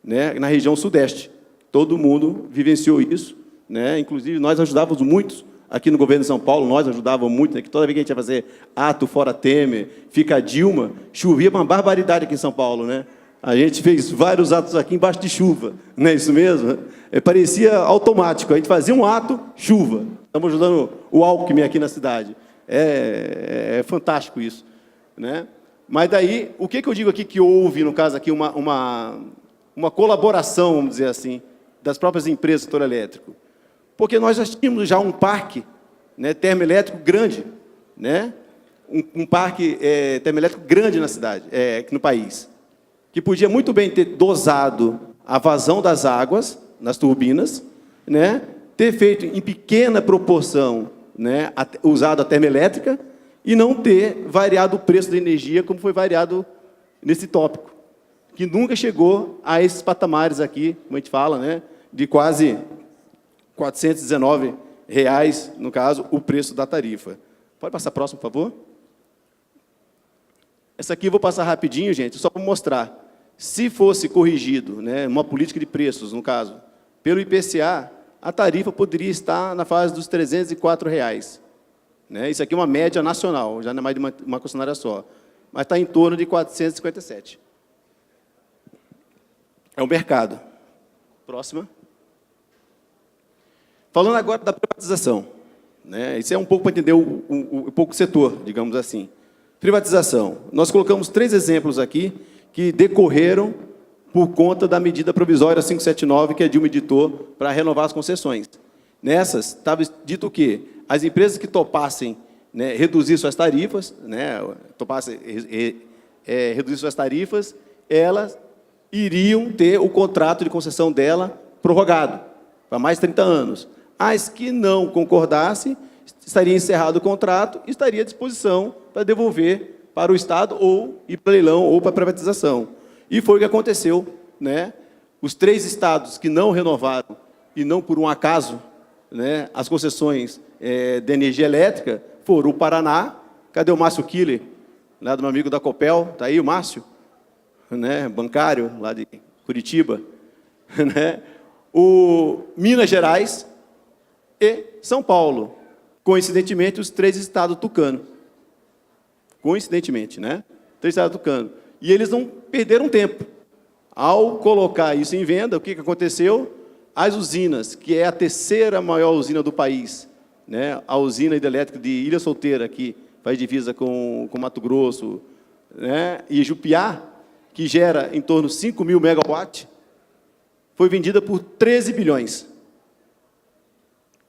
né, na região sudeste. Todo mundo vivenciou isso, né? Inclusive, nós ajudávamos muito aqui no governo de São Paulo, nós ajudávamos muito, né, que toda vez que a gente ia fazer ato fora Temer, fica Dilma, chovia uma barbaridade aqui em São Paulo, né? A gente fez vários atos aqui embaixo de chuva, não é isso mesmo? Parecia automático, a gente fazia um ato, chuva. Estamos ajudando o Alckmin aqui na cidade. É fantástico isso, né? Mas daí, o que eu digo aqui que houve, no caso aqui, uma colaboração, vamos dizer assim, das próprias empresas do setor elétrico? Porque nós já tínhamos já um parque, né, termoelétrico grande, né? Um parque termoelétrico grande na cidade, no país, que podia muito bem ter dosado a vazão das águas nas turbinas, né, ter feito em pequena proporção, né, usado a termoelétrica e não ter variado o preço da energia como foi variado nesse tópico, que nunca chegou a esses patamares aqui, como a gente fala, né, de quase R$ 419, no caso, o preço da tarifa. Pode passar próximo, por favor? Essa aqui eu vou passar rapidinho, gente, só para mostrar. Se fosse corrigido, né, uma política de preços, no caso, pelo IPCA, a tarifa poderia estar na fase dos R$ 304. Né? Isso aqui é uma média nacional, já não é mais de uma concessionária só. Mas está em torno de 457. É o mercado. Próxima. Falando agora da privatização. Né? Isso é um pouco para entender um pouco o setor, digamos assim. Privatização. Nós colocamos 3 exemplos aqui que decorreram por conta da medida provisória 579, que a Dilma editou para renovar as concessões. Nessas, estava dito o quê? As empresas que topassem, né, reduzir suas tarifas, né, reduzir suas tarifas, elas iriam ter o contrato de concessão dela prorrogado para mais 30 anos. As que não concordassem, estaria encerrado o contrato e estaria à disposição para devolver para o Estado, ou ir para leilão, ou para privatização. E foi o que aconteceu, né? Os 3 estados que não renovaram, e não por um acaso, né, as concessões de energia elétrica, foram o Paraná. Cadê o Márcio Killer, lá do meu amigo da Copel? Está aí o Márcio, né, bancário, lá de Curitiba. Né? O Minas Gerais e São Paulo. Coincidentemente, os 3 estados tucanos. Coincidentemente, né? 3 estados tucanos. E eles não perderam tempo. Ao colocar isso em venda, o que aconteceu? As usinas, que é a 3ª maior usina do país, né? A usina hidrelétrica de Ilha Solteira, que faz divisa com Mato Grosso, né? E Jupiá, que gera em torno de 5.000 megawatts, foi vendida por 13 bilhões.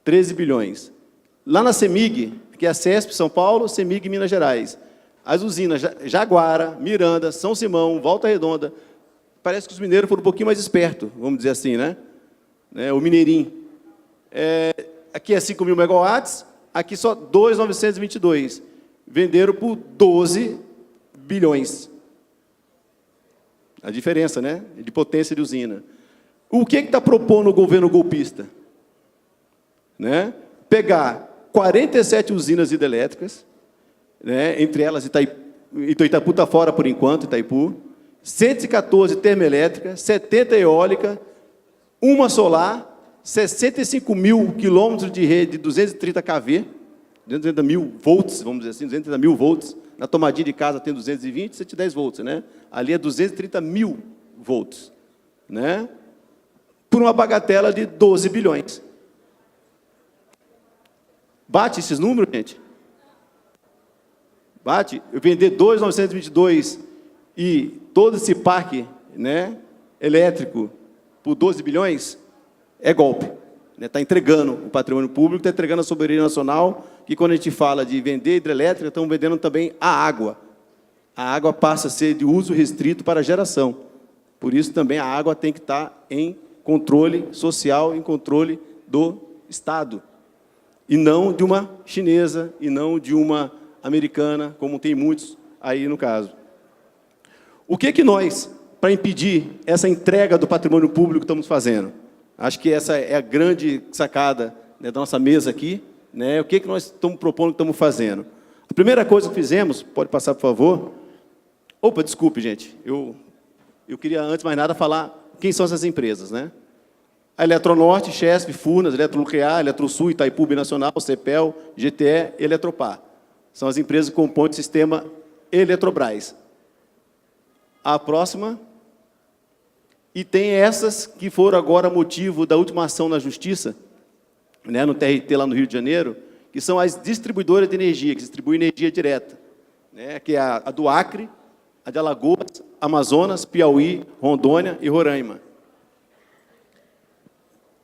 13 bilhões. Lá na CEMIG, que é a CESP São Paulo, CEMIG Minas Gerais, as usinas Jaguara, Miranda, São Simão, Volta Redonda, parece que os mineiros foram um pouquinho mais espertos, vamos dizer assim, né? O Mineirinho. Aqui é 5.000 megawatts, aqui só 2.922. Venderam por 12 bilhões. A diferença, né? De potência de usina. O que está propondo o governo golpista? Né? Pegar 47 usinas hidrelétricas, né, entre elas Itaipu está fora por enquanto, Itaipu, 114 termoelétricas, 70 eólica, uma solar, 65.000 quilômetros de rede de 230 kV, 230.000 volts, vamos dizer assim, 230.000 volts. Na tomadinha de casa tem 220, 110 volts, né? Ali é 230.000 volts, né? Por uma bagatela de 12 bilhões. Bate esses números, gente? Bate? Eu vender 2.922 e todo esse parque, né, elétrico por 12 bilhões, é golpe. Está entregando o patrimônio público, está entregando a soberania nacional, que quando a gente fala de vender hidrelétrica, estão vendendo também a água. A água passa a ser de uso restrito para geração. Por isso, também, a água tem que estar em controle social, em controle do Estado. E não de uma chinesa, e não de uma americana, como tem muitos aí no caso. O que nós, para impedir essa entrega do patrimônio público, estamos fazendo? Acho que essa é a grande sacada, né, da nossa mesa aqui, né? O que nós estamos propondo, que estamos fazendo? A primeira coisa que fizemos, pode passar, por favor. Opa, desculpe, gente. Eu queria, antes de mais nada, falar quem são essas empresas, né? A Eletronorte, Chesf, Furnas, Eletronuclear, Eletrosul, Itaipu Binacional, Cepel, GTE e Eletropar. São as empresas que compõem o sistema Eletrobras. A próxima. E tem essas que foram agora motivo da última ação na Justiça, né, no TRT lá no Rio de Janeiro, que são as distribuidoras de energia, que distribuem energia direta, né, que é a do Acre, a de Alagoas, Amazonas, Piauí, Rondônia e Roraima.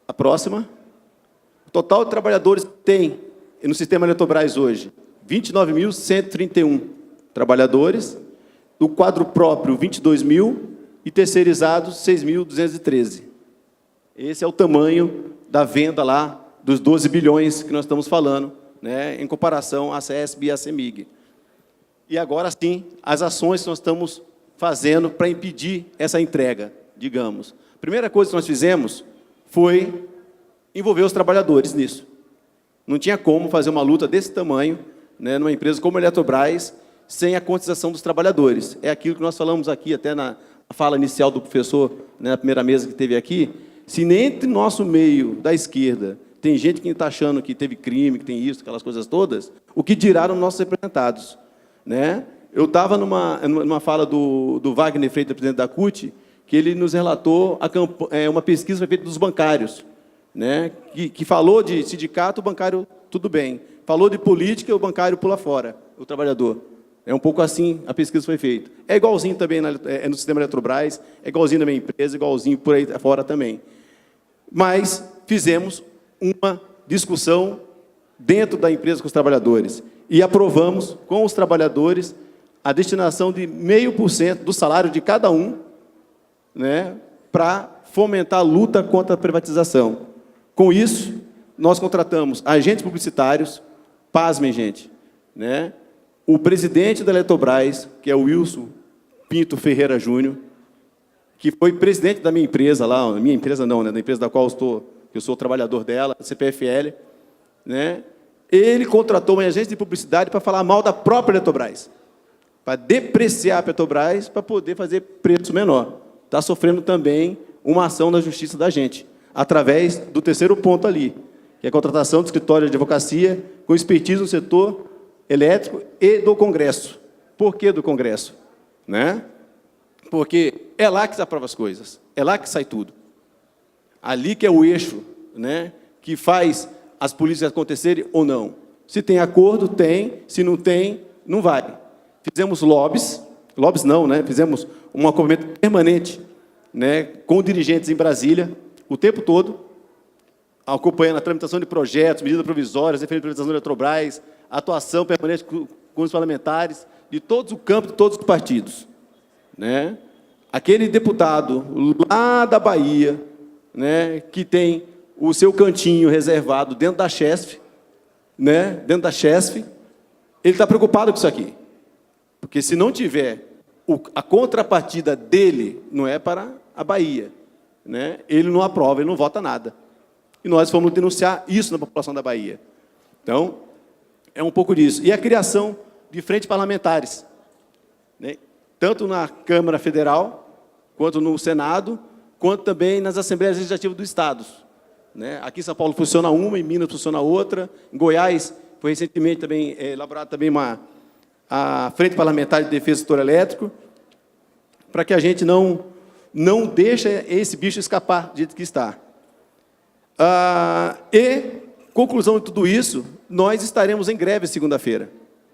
A próxima. O total de trabalhadores que tem no sistema Eletrobras hoje, 29.131 trabalhadores, do quadro próprio, 22.000, e terceirizados, 6.213. Esse é o tamanho da venda lá dos 12 bilhões que nós estamos falando, né, em comparação à CESB e à CEMIG. E agora sim, as ações que nós estamos fazendo para impedir essa entrega, digamos. A primeira coisa que nós fizemos foi envolver os trabalhadores nisso. Não tinha como fazer uma luta desse tamanho, né, numa empresa como a Eletrobras, sem a conscientização dos trabalhadores. É aquilo que nós falamos aqui, até na fala inicial do professor, né, na primeira mesa que teve aqui. Se nem entre nosso meio, da esquerda, tem gente que está achando que teve crime, que tem isso, aquelas coisas todas, o que dirá os nossos representados, né? Eu estava numa fala do Wagner Freitas, presidente da CUT, que ele nos relatou uma pesquisa feita dos bancários, né, que falou de sindicato, o bancário, tudo bem. Falou de política, o bancário pula fora, o trabalhador. É um pouco assim a pesquisa foi feita. É igualzinho também no sistema Eletrobras, é igualzinho na minha empresa, igualzinho por aí fora também. Mas fizemos uma discussão dentro da empresa com os trabalhadores e aprovamos com os trabalhadores a destinação de 0,5% do salário de cada um, né, para fomentar a luta contra a privatização. Com isso, nós contratamos agentes publicitários, pasmem, gente, né? O presidente da Eletrobras, que é o Wilson Pinto Ferreira Júnior, que foi presidente da minha empresa lá, minha empresa não, né, da empresa da qual eu sou trabalhador dela, CPFL, né? Ele contratou uma agência de publicidade para falar mal da própria Eletrobras, para depreciar a Petrobras, para poder fazer preço menor. Está sofrendo também uma ação na justiça da gente, através do terceiro ponto ali, que é a contratação de escritório de advocacia com expertise no setor elétrico e do Congresso. Por que do Congresso? Né? Porque é lá que se aprova as coisas, é lá que sai tudo. Ali que é o eixo, né, que faz as políticas acontecerem ou não. Se tem acordo, tem. Se não tem, não vai. Fizemos lobbies não, né, fizemos um acompanhamento permanente, né, com dirigentes em Brasília, o tempo todo, acompanhando a tramitação de projetos, medidas provisórias, referente à privatização da Eletrobras, atuação permanente com os parlamentares de todos o campo, de todos os partidos, né? Aquele deputado lá da Bahia, né, que tem o seu cantinho reservado dentro da Chesf, né, dentro da Chesf, ele está preocupado com isso aqui. Porque se não tiver a contrapartida dele, não é para a Bahia, né, ele não aprova, ele não vota nada. E nós fomos denunciar isso na população da Bahia. Então, é um pouco disso. E a criação de frentes parlamentares, né, tanto na Câmara Federal, quanto no Senado, quanto também nas Assembleias Legislativas dos Estados. Né? Aqui em São Paulo funciona uma, em Minas funciona outra, em Goiás foi recentemente também elaborada também a Frente Parlamentar de Defesa do Setor Elétrico, para que a gente não deixe esse bicho escapar do jeito que está. E, conclusão de tudo isso, nós estaremos em greve segunda-feira.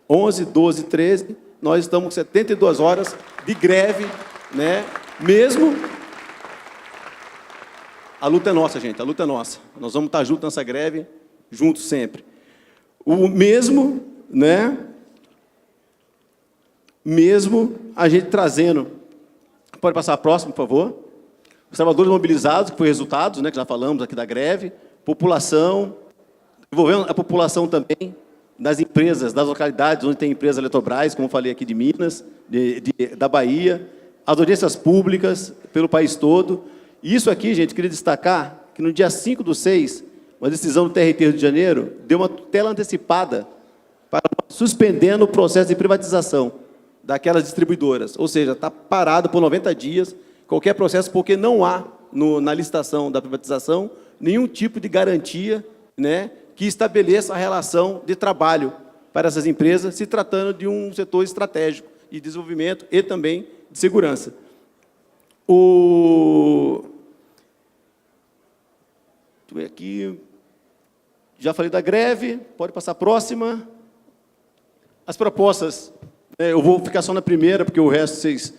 11, 12, 13, nós estamos com 72 horas de greve, né? Mesmo... A luta é nossa, gente, a luta é nossa. Nós vamos estar juntos nessa greve, juntos sempre. O mesmo, né? Mesmo a gente trazendo... Pode passar a próxima, por favor? Os trabalhadores mobilizados, que foi resultados, né, que já falamos aqui da greve, população, envolvendo a população também das empresas, das localidades onde tem empresa Eletrobras, como falei aqui de Minas, da Bahia, as audiências públicas pelo país todo. E isso aqui, gente, queria destacar que no dia 5/6, uma decisão do TRT Rio de Janeiro deu uma tutela antecipada para suspendendo o processo de privatização daquelas distribuidoras. Ou seja, está parado por 90 dias qualquer processo, porque não há, na licitação da privatização, nenhum tipo de garantia, né, que estabeleça a relação de trabalho para essas empresas, se tratando de um setor estratégico de desenvolvimento e também de segurança. Aqui, já falei da greve, pode passar a próxima. As propostas, eu vou ficar só na primeira, porque o resto vocês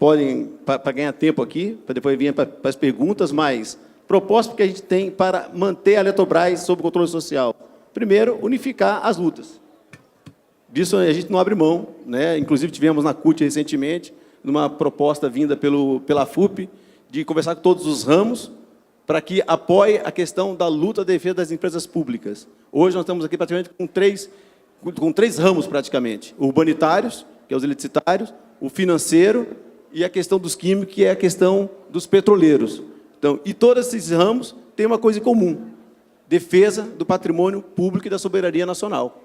podem, para ganhar tempo aqui, para depois vir para as perguntas, mas propostas que a gente tem para manter a Eletrobras sob controle social. Primeiro, unificar as lutas. Disso a gente não abre mão, né? Inclusive tivemos na CUT recentemente, numa proposta vinda pela FUP, de conversar com todos os ramos, para que apoie a questão da luta à defesa das empresas públicas. Hoje nós estamos aqui praticamente com três ramos, praticamente. O urbanitários, que é os eletricitários, o financeiro e a questão dos químicos, que é a questão dos petroleiros. Então, e todos esses ramos têm uma coisa em comum: defesa do patrimônio público e da soberania nacional.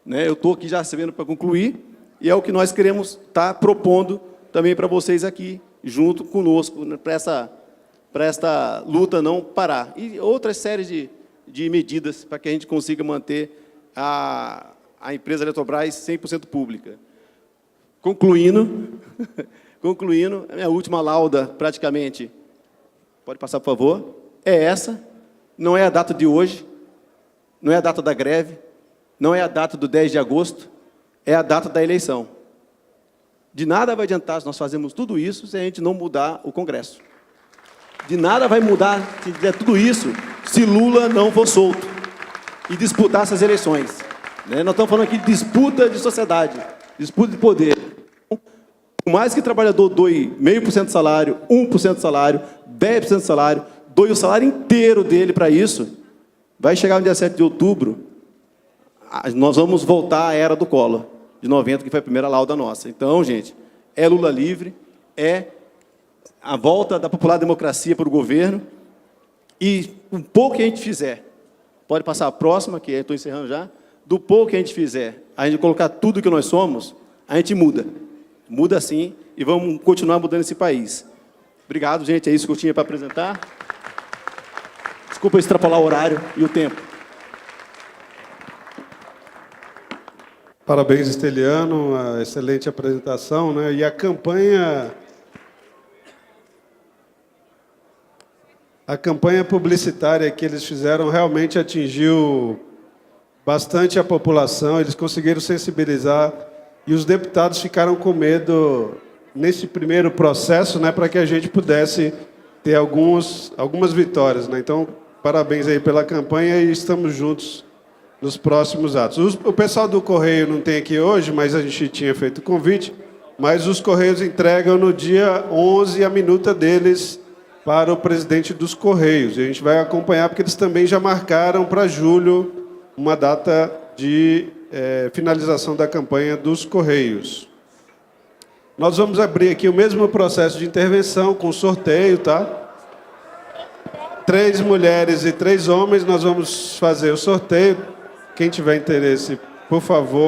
Né? Eu estou aqui já recebendo para concluir, e é o que nós queremos estar propondo também para vocês aqui, junto conosco, né, para esta luta não parar. E outras séries de medidas para que a gente consiga manter a empresa Eletrobras 100% pública. Concluindo, a minha última lauda, praticamente, pode passar, por favor, é essa. Não é a data de hoje, não é a data da greve, não é a data do 10 de agosto, é a data da eleição. De nada vai adiantar se nós fazemos tudo isso se a gente não mudar o Congresso. De nada vai mudar se fizer tudo isso se Lula não for solto e disputar essas eleições. Né? Nós estamos falando aqui de disputa de sociedade, disputa de poder. Por mais que o trabalhador doe 0,5% de salário, 1% de salário, 10% de salário, doe o salário inteiro dele para isso, vai chegar no dia 7 de outubro, nós vamos voltar à era do Collor, de 90, que foi a primeira lauda nossa. Então, gente, é Lula livre, é a volta da popular democracia para o governo, e um pouco que a gente fizer, pode passar a próxima, que eu estou encerrando já, do pouco que a gente fizer, a gente colocar tudo que nós somos, a gente muda. Muda sim, e vamos continuar mudando esse país. Obrigado, gente, é isso que eu tinha para apresentar. Desculpa extrapolar o horário e o tempo. Parabéns, Esteliano, uma excelente apresentação, né? E a campanha publicitária que eles fizeram realmente atingiu bastante a população, eles conseguiram sensibilizar, e os deputados ficaram com medo nesse primeiro processo, né, para que a gente pudesse ter algumas vitórias, né? Então, parabéns aí pela campanha e estamos juntos nos próximos atos. O pessoal do Correio não tem aqui hoje, mas a gente tinha feito o convite, mas os Correios entregam no dia 11 a minuta deles para o presidente dos Correios. E a gente vai acompanhar, porque eles também já marcaram para julho uma data de finalização da campanha dos Correios. Nós vamos abrir aqui o mesmo processo de intervenção com sorteio, tá? 3 mulheres e 3 homens, nós vamos fazer o sorteio. Quem tiver interesse, por favor.